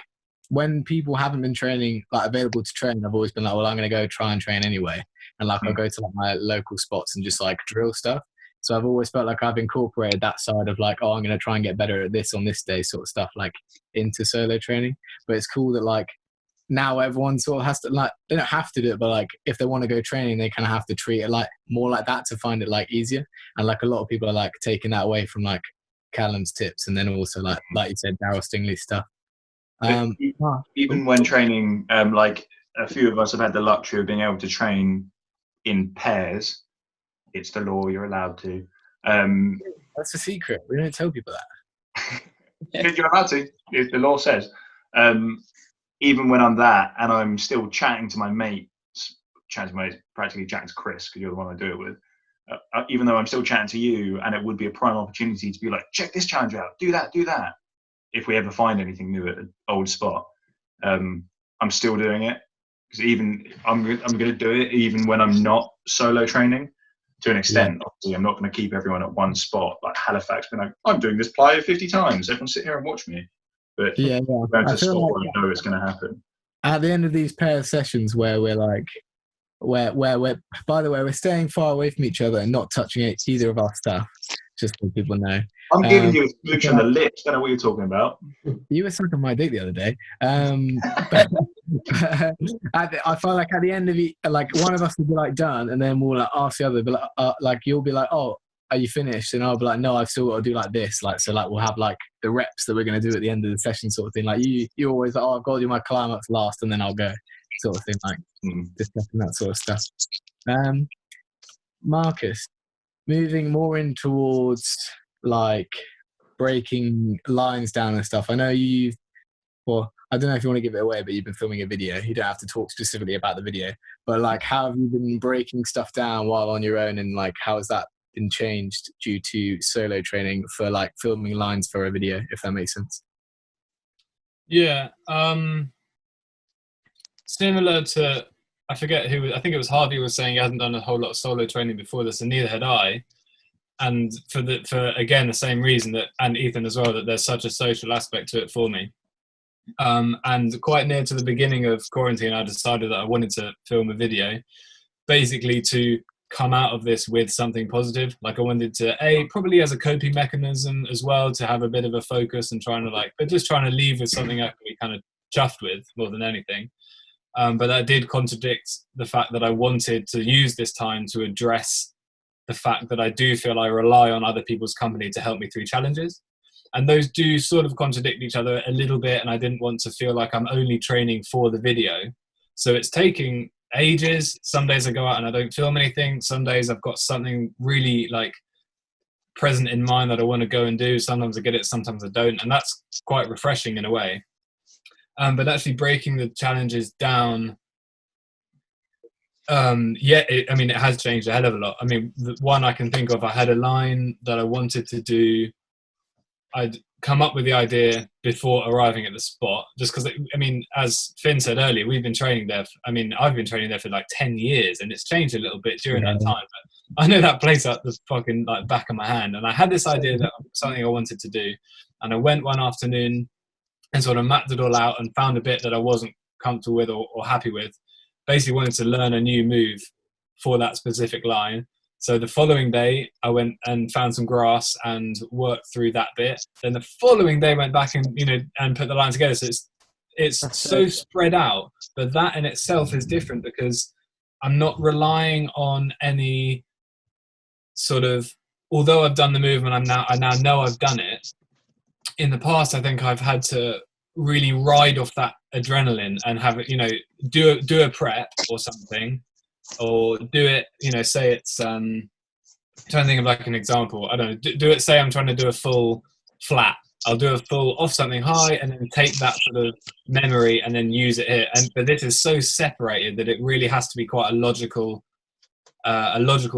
when people haven't been training, like available to train, I've always been like, well, I'm going to go try and train anyway, and like I'll go to like my local spots and just like drill stuff. So I've always felt like I've incorporated that side of like, oh, I'm going to try and get better at this on this day, sort of stuff, like into solo training. But it's cool that like now everyone sort of has to like, they don't have to do it, but like if they want to go training, they kind of have to treat it like more like that to find it like easier. And like a lot of people are like taking that away from like Callum's tips, and then also like you said, Darryl Stingley's stuff. Even when training, like a few of us have had the luxury of being able to train in pairs. It's the law, you're allowed to. That's a secret. We don't tell people that. You're allowed to. The law says. Even when I'm that and I'm still chatting to my mates, practically chatting to Chris, because you're the one I do it with, even though I'm still chatting to you, and it would be a prime opportunity to be like, check this challenge out, do that, if we ever find anything new at an old spot. I'm still doing it, because even I'm going to do it even when I'm not solo training. To an extent, obviously, I'm not going to keep everyone at one spot. Like Halifax, being like, I'm doing this plyo 50 times. Everyone sit here and watch me. But going to a spot like, where I know it's going to happen. At the end of these pair of sessions where we're like, where we're, by the way, we're staying far away from each other and not touching either of our stuff, just so people know. I'm giving you a solution on the lips. Don't know what you're talking about. You were sucking my dick the other day. I feel like at the end of it, like one of us will be like done, and then we'll like ask the other, but like you'll be like, oh, are you finished? And I'll be like, no, I've still got to do like this. Like, so like we'll have like the reps that we're going to do at the end of the session sort of thing. Like you always like, oh, I've got to do my climb ups last and then I'll go sort of thing, like discussing that sort of stuff. Marcus, moving more in towards like breaking lines down and stuff. I know well, I don't know if you want to give it away, but you've been filming a video. You don't have to talk specifically about the video, but like how have you been breaking stuff down while on your own, and like how has that been changed due to solo training for like filming lines for a video, if that makes sense? Yeah, similar to, I forget who, I think it was Harvey was saying he hasn't done a whole lot of solo training before this, and neither had I. And for again the same reason that, and Ethan as well, that there's such a social aspect to it for me. And quite near to the beginning of quarantine, I decided that I wanted to film a video, basically to come out of this with something positive. Like I wanted to, probably as a coping mechanism as well, to have a bit of a focus and just trying to leave with something I can be kind of chuffed with more than anything. But that did contradict the fact that I wanted to use this time to address the fact that I do feel I rely on other people's company to help me through challenges. And those do sort of contradict each other a little bit, and I didn't want to feel like I'm only training for the video. So it's taking ages. Some days I go out and I don't film anything. Some days I've got something really like present in mind that I want to go and do. Sometimes I get it, sometimes I don't. And that's quite refreshing in a way. But actually breaking the challenges down, it has changed a hell of a lot. I mean, the one I can think of, I had a line that I wanted to do. I'd come up with the idea before arriving at the spot, just because, I mean, as Finn said earlier, we've been training there. I've been training there for like 10 years, and it's changed a little bit during that time. But I know that place at the fucking like back of my hand, and I had this idea that something I wanted to do, and I went one afternoon and sort of mapped it all out and found a bit that I wasn't comfortable with or happy with. Basically wanted to learn a new move for that specific line. So the following day, I went and found some grass and worked through that bit. Then the following day, went back and and put the line together. So it's so spread out, but that in itself is different because I'm not relying on any sort of, although I've done the movement, I now know I've done it. In the past, I think I've had to really ride off that adrenaline and have it, do a prep or something, or do it, say it's, I'm trying to think of like an example. I don't know, do it, say I'm trying to do a full flat. I'll do a full off something high and then take that sort of memory and then use it here. But this is so separated that it really has to be quite a logical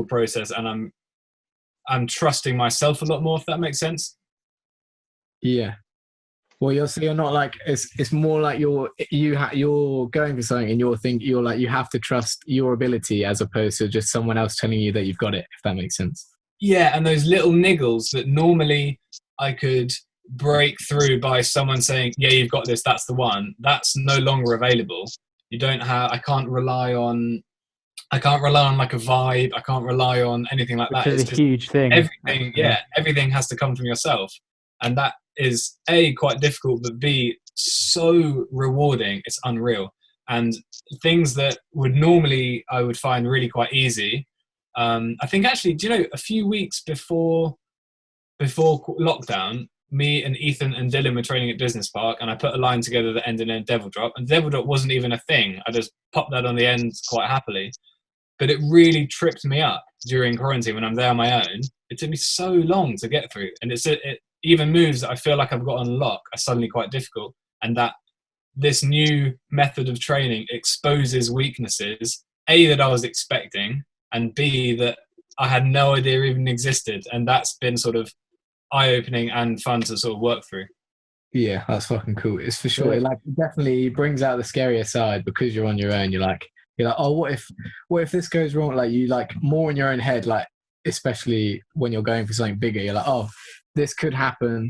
process, and I'm trusting myself a lot more, if that makes sense. Yeah. Well, you're not like, it's more like you're going for something and you're like, you have to trust your ability as opposed to just someone else telling you that you've got it, if that makes sense. Yeah, and those little niggles that normally I could break through by someone saying, yeah, you've got this, that's the one, that's no longer available. I can't rely on like a vibe. I can't rely on anything like that. Which is a huge thing. Everything has to come from yourself. And that is A, quite difficult, but B, so rewarding. It's unreal. And things that I would find really quite easy. I think actually, a few weeks before lockdown, me and Ethan and Dylan were training at Business Park, and I put a line together that ended in a devil drop. And devil drop wasn't even a thing. I just popped that on the end quite happily. But it really tripped me up during quarantine when I'm there on my own. It took me so long to get through. And it even moves that I feel like I've got on lock are suddenly quite difficult. And that this new method of training exposes weaknesses, A, that I was expecting, and B, that I had no idea even existed. And that's been sort of eye-opening and fun to sort of work through. Yeah, that's fucking cool. It's for sure. It definitely brings out the scarier side because you're on your own. You're like, oh, what if this goes wrong? Like, you like more in your own head, like, especially when you're going for something bigger, you're like, oh, this could happen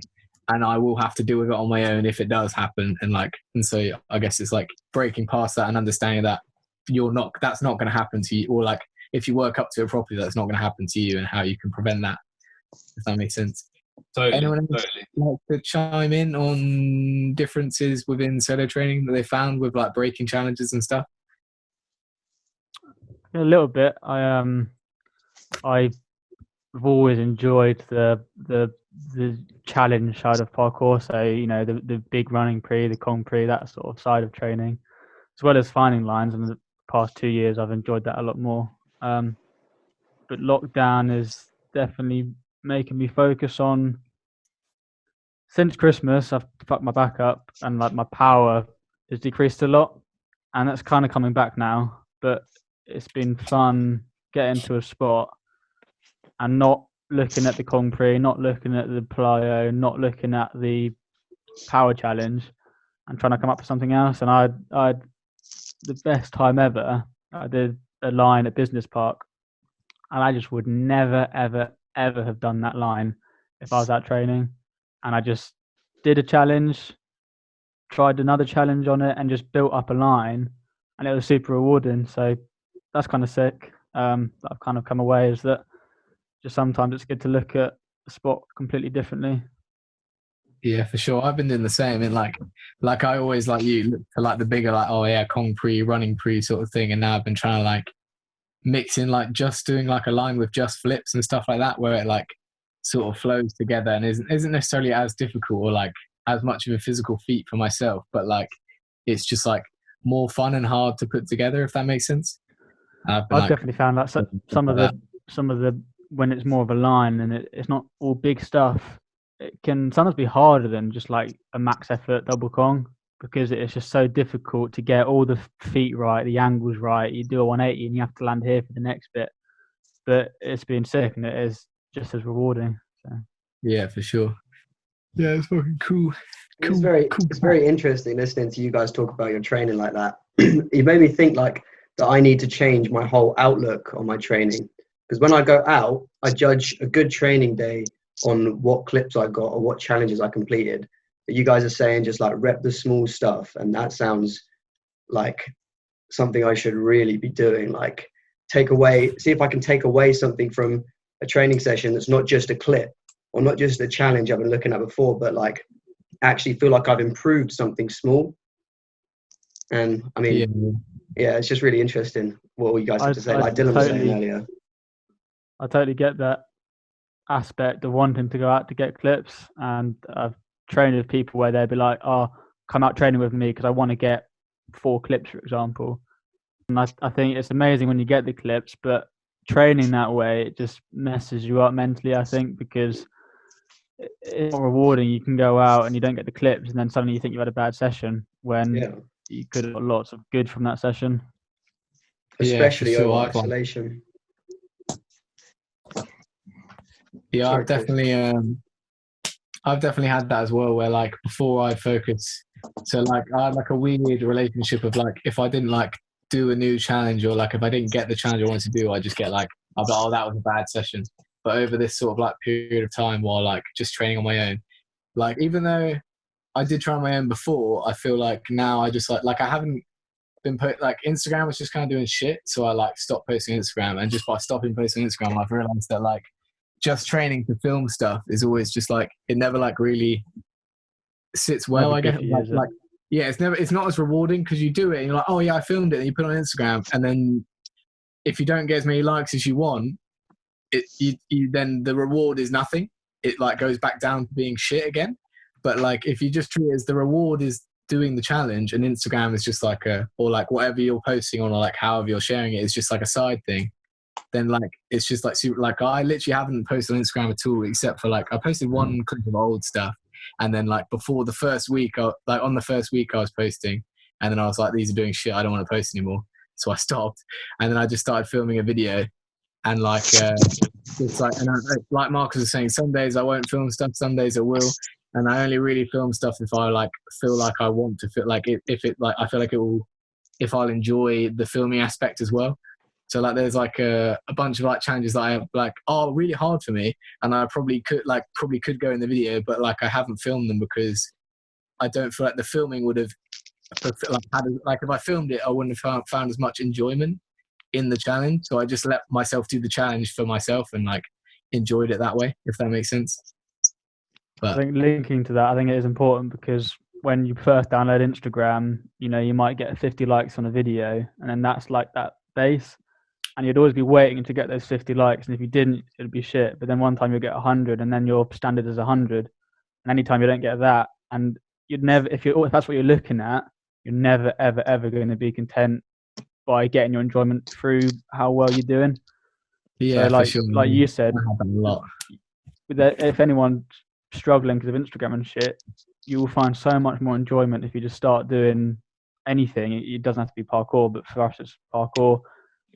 and I will have to deal with it on my own if it does happen. And so I guess it's like breaking past that and understanding that that's not going to happen to you, or like if you work up to it properly, that's not going to happen to you, and how you can prevent that, if that makes sense. Totally. Anyone else like to chime in on differences within solo training that they found with like breaking challenges and stuff? A little bit. I've always enjoyed the challenge side of parkour. So the big running pre, the Kong pre, that sort of side of training, as well as finding lines. And the past 2 years, I've enjoyed that a lot more. But lockdown is definitely making me focus on. Since Christmas, I've fucked my back up, and like my power has decreased a lot, and that's kind of coming back now. But it's been fun getting to a spot and not looking at the Kong Pre, not looking at the plyo, not looking at the power challenge, and trying to come up with something else. And I the best time ever. I did a line at Business Park, and I just would never, ever, ever have done that line if I was out training. And I just did a challenge, tried another challenge on it, and just built up a line, and it was super rewarding. So that's kind of sick. That I've kind of come away is that just sometimes it's good to look at the spot completely differently. Yeah, for sure. I've been doing the same. And like I always, like you, look for like the bigger, like, oh yeah, Kong pre, running pre sort of thing. And now I've been trying to like mix in like just doing like a line with just flips and stuff like that, where it like sort of flows together and isn't necessarily as difficult or like as much of a physical feat for myself, but like it's just like more fun and hard to put together, if that makes sense. I've definitely found that some of the when it's more of a line and it's not all big stuff, it can sometimes be harder than just like a max effort double Kong, because it's just so difficult to get all the feet right, the angles right. You do a 180 and you have to land here for the next bit, but it's been sick and it is just as rewarding. So. Yeah, for sure. Yeah, it's fucking cool. It's very interesting listening to you guys talk about your training like that. It made me think like that I need to change my whole outlook on my training, because when I go out, I judge a good training day on what clips I got or what challenges I completed. But you guys are saying just like rep the small stuff, and that sounds like something I should really be doing. Like see if I can take away something from a training session that's not just a clip or not just a challenge I've been looking at before, but like actually feel like I've improved something small. And I mean, yeah, it's just really interesting. what you guys have to say. Like Dylan was saying earlier. I totally get that aspect of wanting to go out to get clips, and I've trained with people where they'd be like, "Oh, come out training with me because I want to get 4 clips, for example." And I think it's amazing when you get the clips, but training that way, it just messes you up mentally, I think, because it's not rewarding. You can go out and you don't get the clips, and then suddenly you think you've had a bad session when you could have got lots of good from that session. Especially over I've isolation. Yeah, Sorry, I've definitely had that as well, where like before I focus, so like I had like a weird relationship of like if I didn't like do a new challenge, or like if I didn't get the challenge I wanted to do, I just get like, I'll be like, oh, that was a bad session. But over this sort of like period of time while like just training on my own, like even though I did try on my own before, I feel like now I just like I haven't been like Instagram was just kind of doing shit, so I like stopped posting Instagram, and just by stopping posting Instagram, I've realized that like just training to film stuff is always just like, it never like really sits well, I guess. Like yeah, it's not as rewarding because you do it and you're like, oh yeah, I filmed it, and you put it on Instagram, and then if you don't get as many likes as you want, you then the reward is nothing. It like goes back down to being shit again. But like if you just treat it as the reward is doing the challenge, and Instagram is just like or like whatever you're posting on, or like however you're sharing it is just like a side thing, then like it's just like super. Like I literally haven't posted on Instagram at all, except for like I posted one clip of old stuff, and then like before the first week, on the first week I was posting, and then I was like, these are doing shit, I don't want to post anymore, so I stopped, and then I just started filming a video, and like it's like, and like Marcus was saying, some days I won't film stuff, some days I will, and I only really film stuff if I like feel like I want to feel like if it like I feel like it will, if I'll enjoy the filming aspect as well. So like there's like a bunch of like challenges that I like are really hard for me, and I probably could go in the video, but like I haven't filmed them because I don't feel like the filming would have like if I filmed it, I wouldn't have found as much enjoyment in the challenge. So I just let myself do the challenge for myself and like enjoyed it that way, if that makes sense. But I think linking to that, I think it is important because when you first download Instagram, you know, you might get 50 likes on a video, and then that's like that base. And you'd always be waiting to get those 50 likes, and if you didn't, it'd be shit. But then one time you'll get 100, and then your standard is 100. And anytime you don't get that, and you'd never, if that's what you're looking at, you're never, ever, ever going to be content by getting your enjoyment through how well you're doing. Yeah, so like, for sure. like you said, a lot. If anyone's struggling because of Instagram and shit, you will find so much more enjoyment if you just start doing anything. It doesn't have to be parkour, but for us, it's parkour.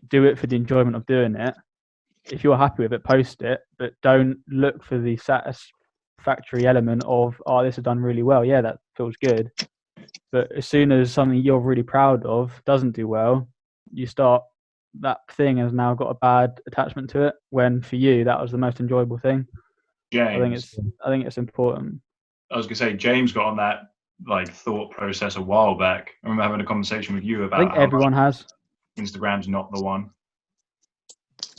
Do it for the enjoyment of doing it. If you're happy with it, post it, but don't look for the satisfactory element of, oh, this is done really well. Yeah, that feels good. But as soon as something you're really proud of doesn't do well, you start, that thing has now got a bad attachment to it, when for you that was the most enjoyable thing. James, I think it's important. I was gonna say, James got on that like thought process a while back. I remember having a conversation with you about I think how everyone has. Instagram's not the one.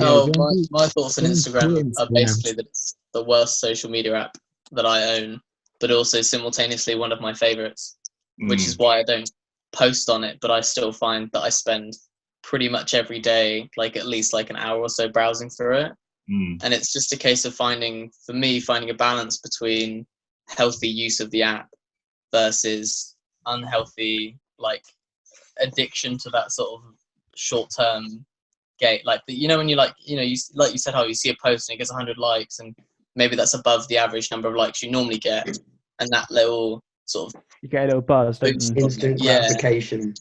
Oh, my thoughts on Instagram are basically that it's the worst social media app that I own, but also simultaneously one of my favorites, which is why I don't post on it, but I still find that I spend pretty much every day, like at least like an hour or so browsing through it. And it's just a case of finding a balance between healthy use of the app versus unhealthy like addiction to that sort of short-term gate. Like when you like you said how you see a post and it gets 100 likes, and maybe that's above the average number of likes you normally get, and that little sort of, you get a little buzz, don't you? Instant gratification.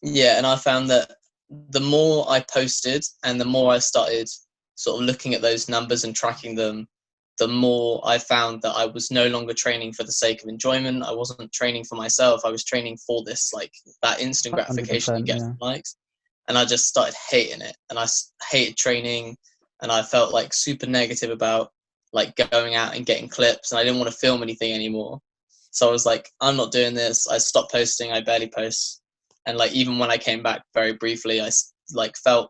Yeah, and I found that the more I posted and the more I started sort of looking at those numbers and tracking them, the more I found that I was no longer training for the sake of enjoyment. I wasn't training for myself. I was training for this, like that instant gratification you get from likes. And I just started hating it. And I hated training. And I felt like super negative about like going out and getting clips. And I didn't want to film anything anymore. So I was like, I'm not doing this. I stopped posting. I barely post. And like, even when I came back very briefly, I like felt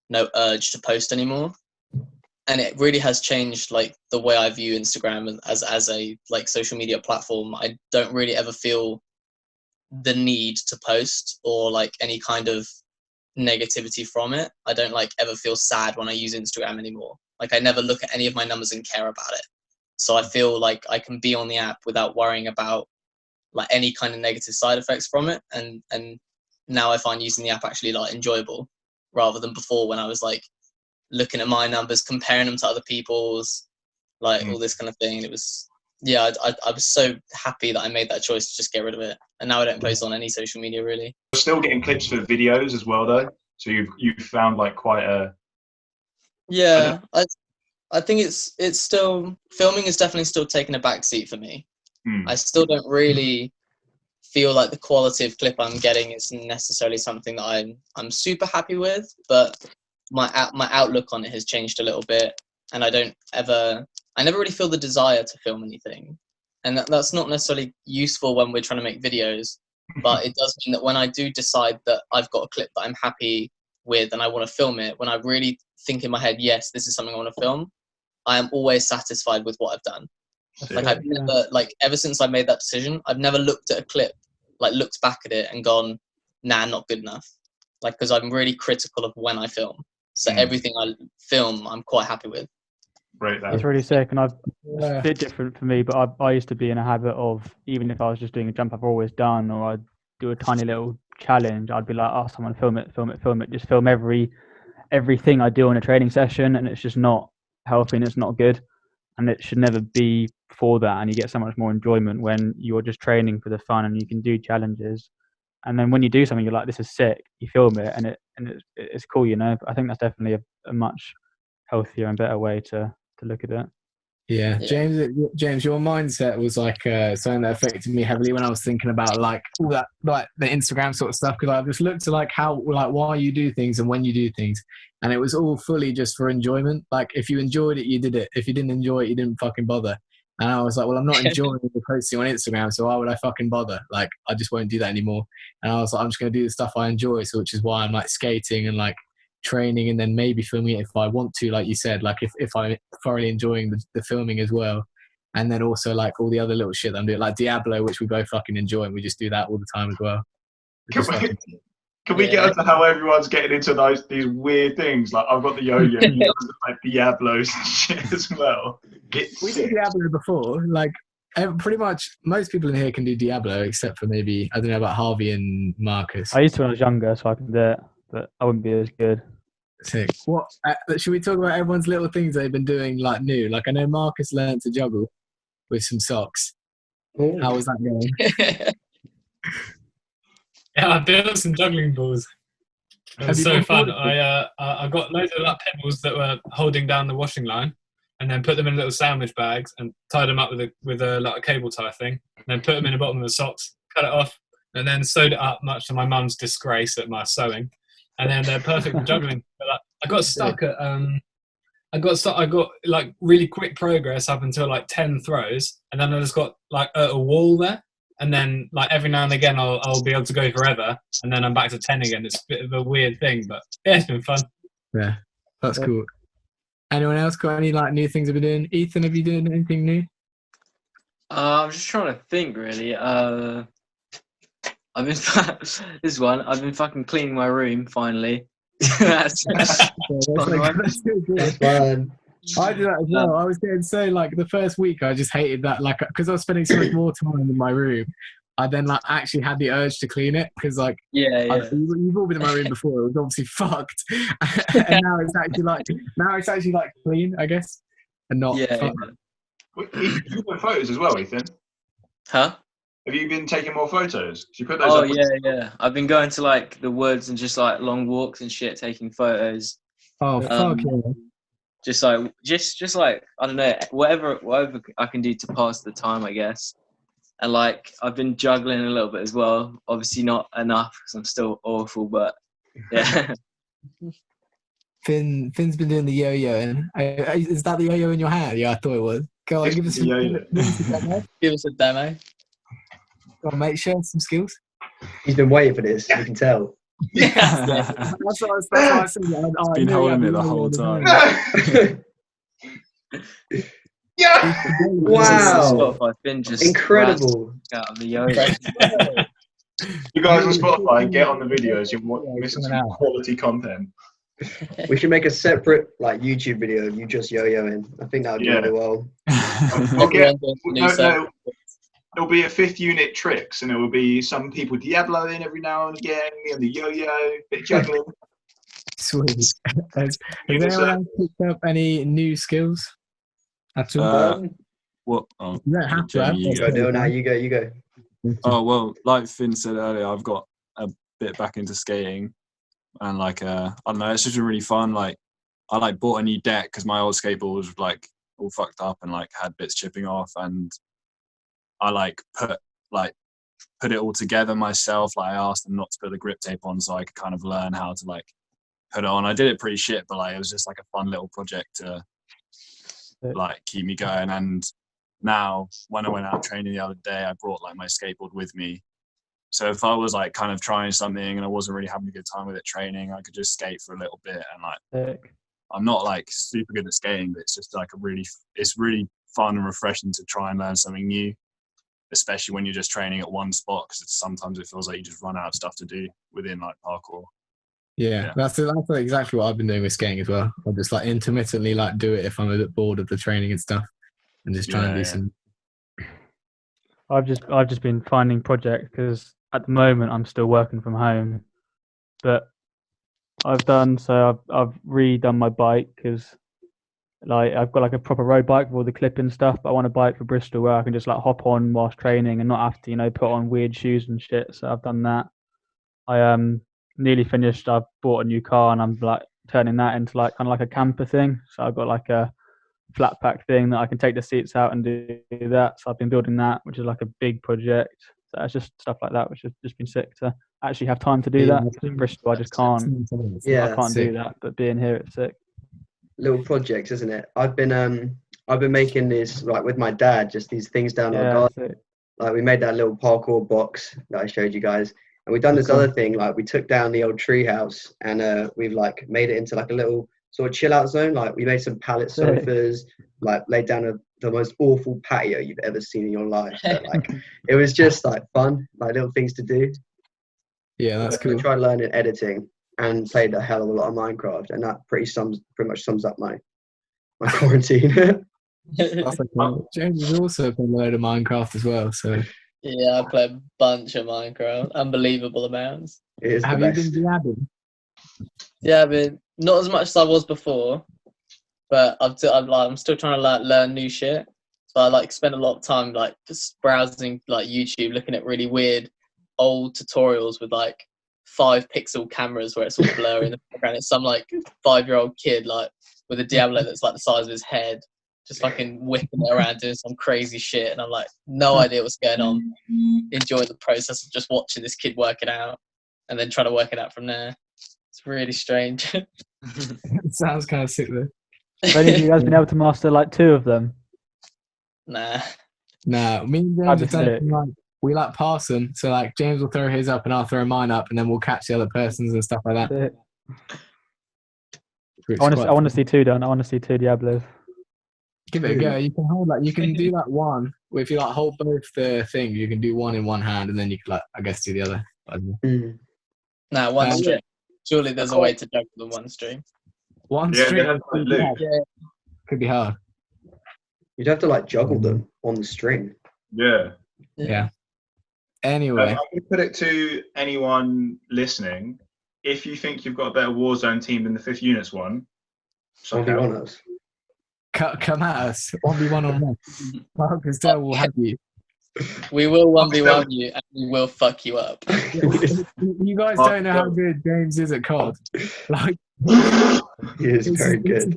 no urge to post anymore. And it really has changed like the way I view Instagram as a like social media platform. I don't really ever feel the need to post or like any kind of negativity from it. I don't like ever feel sad when I use Instagram anymore. Like I never look at any of my numbers and care about it. So I feel like I can be on the app without worrying about like any kind of negative side effects from it. And now I find using the app actually like enjoyable, rather than before when I was like looking at my numbers, comparing them to other people's, like all this kind of thing. And it was, yeah, I was so happy that I made that choice to just get rid of it. And now I don't post on any social media really. You're still getting clips for videos as well though. So you've found like quite a. Yeah, I think it's still, filming is definitely still taking a back seat for me. I still don't really feel like the quality of clip I'm getting is necessarily something that I'm super happy with, but my outlook on it has changed a little bit, and I never really feel the desire to film anything, and that's not necessarily useful when we're trying to make videos, but it does mean that when I do decide that I've got a clip that I'm happy with and I want to film it, when I really think in my head, yes, this is something I want to film, I am always satisfied with what I've done. Like I've never, like ever since I made that decision, I've never looked at a clip, like looked back at it and gone, nah, not good enough. Like, because I'm really critical of when I film. So everything I film, I'm quite happy with. Right. It's really sick, and it's a bit different for me, but I used to be in a habit of, even if I was just doing a jump I've always done, or I'd do a tiny little challenge, I'd be like, oh, someone film it, just film everything I do on a training session, and it's just not healthy and it's not good, and it should never be for that. And you get so much more enjoyment when you're just training for the fun and you can do challenges, and then when you do something you're like, this is sick, you film it and it's cool, you know. But I think that's definitely a much healthier and better way to look at it. Yeah, James, your mindset was like something that affected me heavily when I was thinking about like all that, like the Instagram sort of stuff, because I just looked at like how, like why you do things and when you do things, and it was all fully just for enjoyment. Like if you enjoyed it, you did it. If you didn't enjoy it, you didn't fucking bother. And I was like, well, I'm not enjoying the posting on Instagram, so why would I fucking bother? Like I just won't do that anymore. And I was like, I'm just gonna do the stuff I enjoy, so which is why I'm like skating and like training, and then maybe filming it if I want to, like you said, like if I'm thoroughly enjoying the filming as well, and then also like all the other little shit that I'm doing, like Diablo, which we both fucking enjoy, and we just do that all the time as well. Can we get into how everyone's getting into these weird things? Like I've got the yo-yo, you guys have like Diablos and shit as well. We did Diablo before, like pretty much most people in here can do Diablo except for maybe, I don't know about Harvey and Marcus. I used to when I was younger, so I can do it, but I wouldn't be as good. Sick. What should we talk about everyone's little things they've been doing like new? Like I know Marcus learned to juggle with some socks. Ooh. How was that going? Yeah, I built some juggling balls. It was so fun. I got loads of like pebbles that were holding down the washing line, and then put them in little sandwich bags and tied them up with a like a cable tie thing. And then put them in the bottom of the socks, cut it off, and then sewed it up, much to my mum's disgrace at my sewing. And then they're perfect for juggling. But, like, I got stuck at I got like really quick progress up until like 10 throws, and then I just got like a wall there, and then like every now and again I'll be able to go forever, and then I'm back to 10 again. It's a bit of a weird thing, but yeah, it's been fun. Yeah, that's cool. Anyone else got any like new things they've been doing? Ethan, have you done anything new? I'm just trying to think really. I've been I've been fucking cleaning my room finally. That's Fun. I do that as well. I was getting so like the first week I just hated that, like because I was spending so much more time in my room. I then like actually had the urge to clean it because like you've all been in my room before. It was obviously fucked, and now it's actually like clean, I guess, and not. Yeah. You took photos as well, Ethan. Huh? Have you been taking more photos? You put those up? Yeah. I've been going to like the woods and just like long walks and shit, taking photos. Oh fuck yeah! Just like I don't know, whatever I can do to pass the time, I guess. And like I've been juggling a little bit as well. Obviously not enough because I'm still awful, but yeah. Finn's been doing the yo-yo, and is that the yo-yo in your hand? Yeah, I thought it was. Go on, give us a demo. Give us a demo. Go on, mate, share some skills. He's been waiting for this, you can tell. Yeah. That's what I said. Been holding it the whole time. Yeah. Wow. I've been just incredible. out of the yo-yo. You guys on Spotify, get on the videos. You're missing coming some out. quality content. We should make a separate like YouTube video of you just yo-yoing. I think that would do Yeah. really well. We'll get, Everyone doing the new stuff. it'll be a fifth unit tricks, and it will be some people Diabloing every now and again, and the yo-yo, bit juggling. Sweet. Has You anyone also- else picked up any new skills at all? What? Oh, You don't have to. Jamie, you Go do it now. You go. Oh well, like Finn said earlier, I've got a bit back into skating, and like I don't know, it's just been really fun. Like I like bought a new deck because my old skateboard was like all fucked up and like had bits chipping off, and I like put it all together myself. Like I asked them not to put the grip tape on, so I could kind of learn how to like put it on. I did it pretty shit, but like it was just like a fun little project to like keep me going. And now when I went out training the other day, I brought like my skateboard with me. So if I was like kind of trying something and I wasn't really having a good time with it training, I could just skate for a little bit. And like I'm not like super good at skating, but it's just like it's really fun and refreshing to try and learn something new, especially when you're just training at one spot, because sometimes it feels like you just run out of stuff to do within like parkour. Yeah, that's exactly what I've been doing with skating as well. I just like intermittently like do it if I'm a bit bored of the training and stuff, and just try and do some. I've just been finding projects because at the moment I'm still working from home, but I've redone my bike because like I've got like a proper road bike with all the clipping stuff, but I want a bike for Bristol where I can just like hop on whilst training and not have to put on weird shoes and shit. So I've done that. I nearly finished. I've bought a new car and I'm like turning that into like kind of like a camper thing. So I've got like a flat pack thing that I can take the seats out and do that. So I've been building that, which is like a big project. So it's just stuff like that, which has just been sick to actually have time to do that. In Bristol, I just can't. Yeah, I can't do that. But being here, it's sick. Little projects, isn't it? I've been making this like with my dad, just these things down our garden. Sick. Like we made that little parkour box that I showed you guys, and we've done this other thing. Like we took down the old tree house and we've like made it into like a little sort of chill out zone. Like we made some pallet sofas, like laid down the most awful patio you've ever seen in your life. But like it was just like fun, like little things to do. Yeah, that's cool. I tried learning editing and played a hell of a lot of Minecraft, and that pretty much sums up my quarantine. That's okay. James has also played a load of Minecraft as well. So Yeah, I play a bunch of Minecraft. Unbelievable amounts. It is have the you best. been dabbing? Yeah, I mean, not as much as I was before, but I'm still trying to learn new shit. So I like spend a lot of time like just browsing like YouTube, looking at really weird old tutorials with like 5-pixel cameras where it's all blurry in the background. It's some like 5-year-old kid like with a Diablo that's like the size of his head, just fucking whipping it around doing some crazy shit, and I'm like, no idea what's going on. Enjoy the process of just watching this kid work it out, and then trying to work it out from there. It's really strange. It sounds kind of sick though. Have any of you guys been able to master like 2 of them? Nah. Nah, me and That'd James be have done sick. it, like, we like pass them. So like James will throw his up and I'll throw mine up, and then we'll catch the other person's and stuff like that. Sick. Which I is want quite to fun. see 2 done. I want to see 2 Diablos. Give it a go. You can hold like you can do that one. If you like hold both the things, you can do one in one hand, and then you can like I guess do the other. I don't know. Mm. Nah, one Um, stream. Surely there's a way to juggle the one stream. One Yeah, string they have like Luke. could be hard. You'd have to like juggle them on the string. Yeah. Yeah. Anyway, I'm going to put it to anyone listening. If you think you've got a better Warzone team than the Fifth Units one, I'll be honest. come at us. 1v1 on one. Marcus Dell will have you. We will 1v1 you, and we will fuck you up. You guys don't know how good James is at COD. Like, He is very good.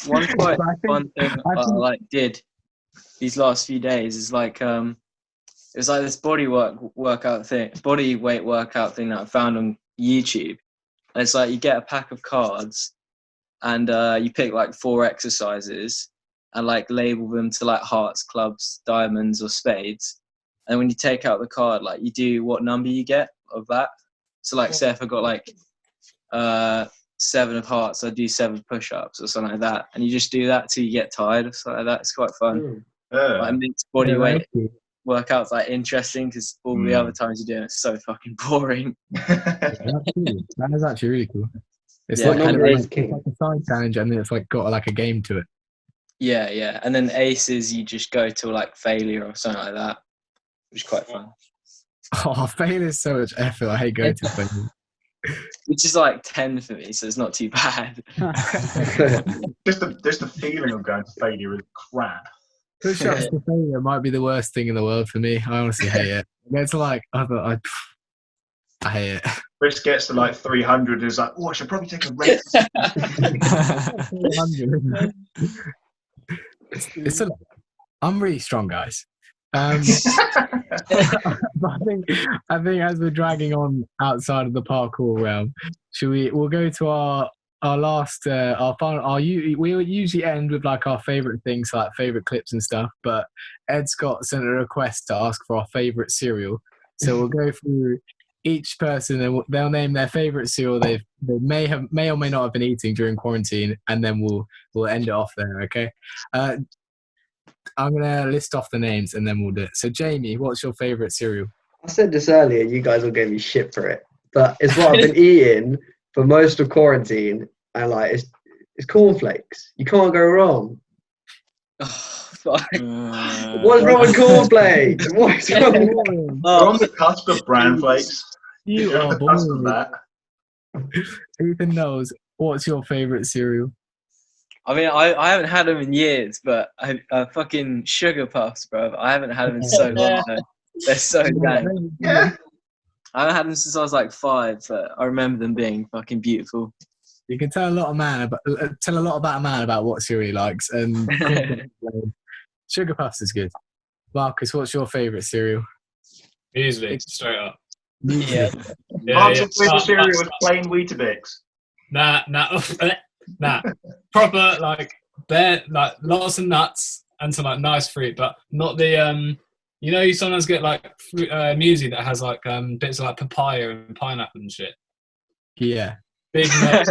One quite I think- fun thing I I think- like did these last few days is like it's like this body weight workout thing that I found on YouTube. And it's like you get a pack of cards and you pick like 4 exercises and like label them to like hearts, clubs, diamonds, or spades. And when you take out the card, like you do what number you get of that. So like say if I got like 7 of hearts, I do 7 push-ups or something like that, and you just do that till you get tired or something like that. It's quite fun. Like it makes body weight workouts like interesting because all the other times you do it's so fucking boring. That's cool. That is actually really cool. It's Yeah, like, number it's is like king. a side challenge, and then it's like got like a game to it. Yeah. And then aces, you just go to like failure or something like that, which is quite fun. Oh, failure is so much effort. I hate going to failure. Which is like 10 for me, so it's not too bad. just the feeling of going to failure is crap. Push-ups to failure might be the worst thing in the world for me. I honestly hate it. It's like I hate it. Chris gets to like 300 and is like, oh, I should probably take a rest. It's a, I'm really strong, guys. But I think as we're dragging on outside of the parkour realm, we'll go to our last our final we usually end with like our favorite things, like favorite clips and stuff, but Ed Scott sent a request to ask for our favorite cereal, so we'll go through each person and they'll name their favorite cereal they may or may not have been eating during quarantine, and then we'll end it off there. Okay. I'm gonna list off the names and then we'll do it. So Jamie, what's your favorite cereal? I said this earlier, you guys all gave me shit for it, but it's what I've been eating for most of quarantine, and like it's cornflakes. You can't go wrong. Oh, fuck. What's wrong with cornflakes? What's wrong? We're on the cusp of bran flakes. You You're on are the cusp of boring. that. Ethan knows. What's your favorite cereal? I mean, I haven't had them in years, but fucking sugar puffs, bro. I haven't had them in so long. Though. They're so dang. Yeah. I haven't had them since I was like 5, but I remember them being fucking beautiful. You can tell a lot about a man about what cereal he likes, and sugar puffs is good. Marcus, what's your favorite cereal? Easily, straight up. Yeah. Mark's favorite cereal was plain Weetabix. Nah. Proper like lots of nuts and some like nice fruit, but not the you sometimes get like fruit, muesli that has like bits of like papaya and pineapple and shit. Yeah. Big nuts,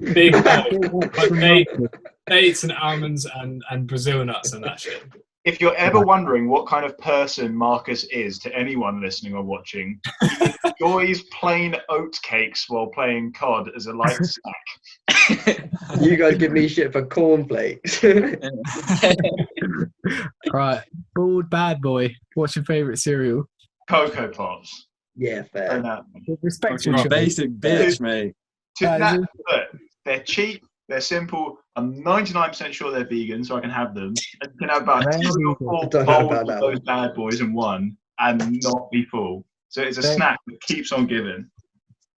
big nuts, like dates and almonds and Brazil nuts and that shit. If you're ever wondering what kind of person Marcus is to anyone listening or watching, he enjoys plain oat cakes while playing COD as a light snack. You guys give me shit for cornflakes. Right, bald bad boy. What's your favorite cereal? Cocoa Pops. Yeah, fair. And, Respect You're your a basic bitch, mate. look, they're cheap, they're simple. I'm 99% sure they're vegan, so I can have them. I can have about They are 2 or vegan. 4 Don't know bowls about of that those one. bad boys in one and not be full. So it's a snack that keeps on giving.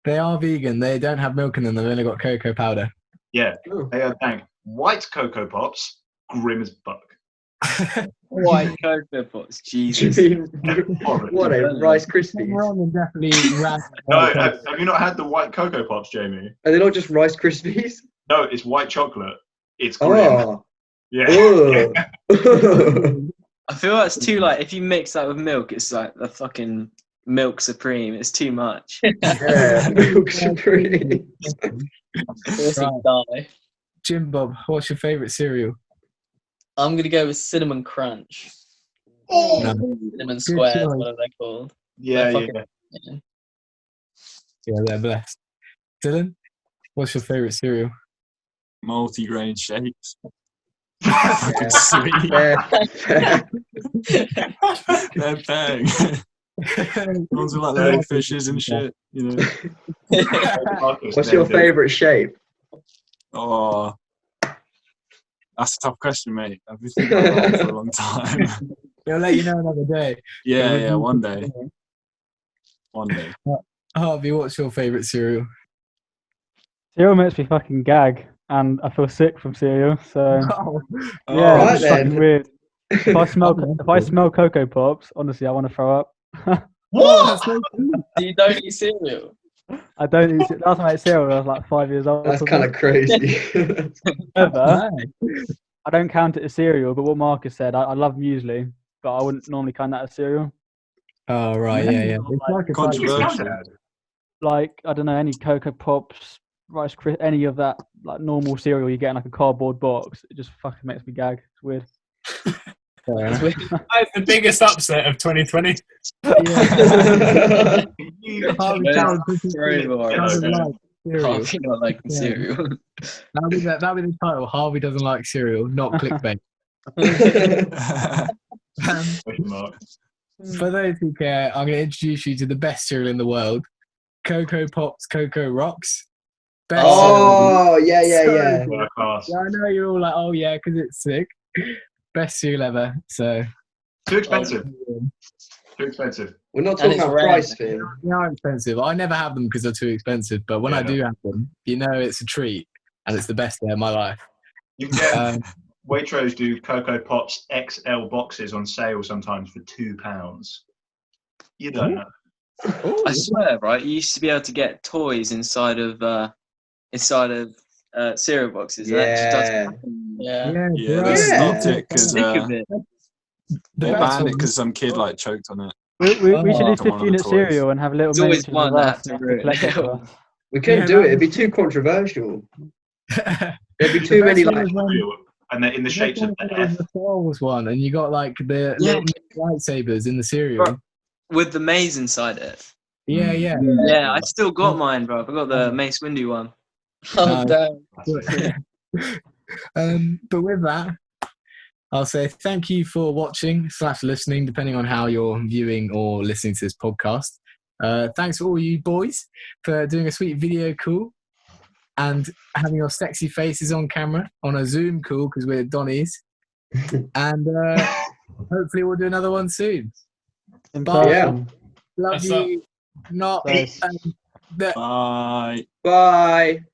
They are vegan. They don't have milk in them. They've only got cocoa powder. Yeah, Oh. they are dank. White Cocoa Pops, grim as fuck. White Cocoa Pops, Jesus. You mean, what a Rice Krispies? Wrong and definitely ran. No, have you not had the White Cocoa Pops, Jamie? Are they not just Rice Krispies? No, it's white chocolate. It's grim. Oh. Yeah. Ugh. I feel that's too like if you mix that with milk, it's like the fucking milk supreme. It's too much. Yeah, milk supreme. Die. Jim Bob, what's your favourite cereal? I'm gonna go with cinnamon crunch. Oh, No. Cinnamon squares, choice. whatever they're called. yeah, They're yeah. fucking- Yeah, they're blessed. Dylan, what's your favourite cereal? Multi-grain shakes. Yeah. Fucking sweet. Fair. They're bang. Ones with like little fishes and shit, you know. Marcus, What's there your it is. favourite shape? Oh, that's a tough question, mate. I've been thinking about that for a long time. He'll let you know another day. Yeah, one day. One day. Harvey, what's your favourite cereal? Cereal makes me fucking gag, and I feel sick from cereal. So Oh, yeah, right it's fucking then. weird. If I smell Cocoa Pops, honestly, I want to throw up. What? You don't eat cereal? I don't eat. Last time I ate cereal, I was like 5 years old. That's kind of crazy. However, I don't count it as cereal. But what Marcus said, I love muesli, but I wouldn't normally count that as cereal. Oh, right, yeah. It's like a Controversial. Like I don't know, any Cocoa Pops, Rice Krispies, any of that like normal cereal you get in like a cardboard box. It just fucking makes me gag. It's weird. Fair It's enough. weird. That's the biggest upset of 2020. Harvey Yeah, Carroll very boring. doesn't Yeah. like cereal. Harvey not liking Yeah. cereal. That'll be the title. Harvey doesn't like cereal, not clickbait. Question mark. For those who care, I'm going to introduce you to the best cereal in the world, Cocoa Pops, Cocoa Rocks. Best Oh, yeah, yeah, So yeah. World class. cereal. I know you're all like, oh yeah, because it's sick. Best cereal ever. So Too expensive. Too expensive. We're not And talking it's about rare. price, Finn. they are expensive. I never have them because they're too expensive. But when I Yeah. do have them, you know it's a treat, and it's the best day of my life. You can get Um, Waitrose do Cocoa Pops XL boxes on sale sometimes for £2. You don't know. I swear, right? You used to be able to get toys inside of cereal boxes. And that just doesn't Yeah. happen. Yeah. Yeah, bro. they stopped it because Sick of it. they best banned it one- because some kid like choked on it. We should do After one of the 15-unit toys. cereal and have little It's always miniatures one of that us have to and ruin collect it it. for us. We couldn't Yeah, do that it. It'd be was- too controversial. The There'd be too many best one like. was when- And they're in the shapes of There the was F. the Star Wars one, and you got like the Yeah. little lightsabers in the cereal. Bro. With the maze inside it. Yeah, Mm. yeah. Yeah, I still got mine, bro. I got the Mace Windu one. Oh, damn. But with that, I'll say thank you for watching / listening, depending on how you're viewing or listening to this podcast. Thanks for all you boys for doing a sweet video call and having your sexy faces on camera on a Zoom call because we're Donnies. And hopefully we'll do another one soon. In Bye. person. Love That's you. Not. Nice. the- Bye. Bye.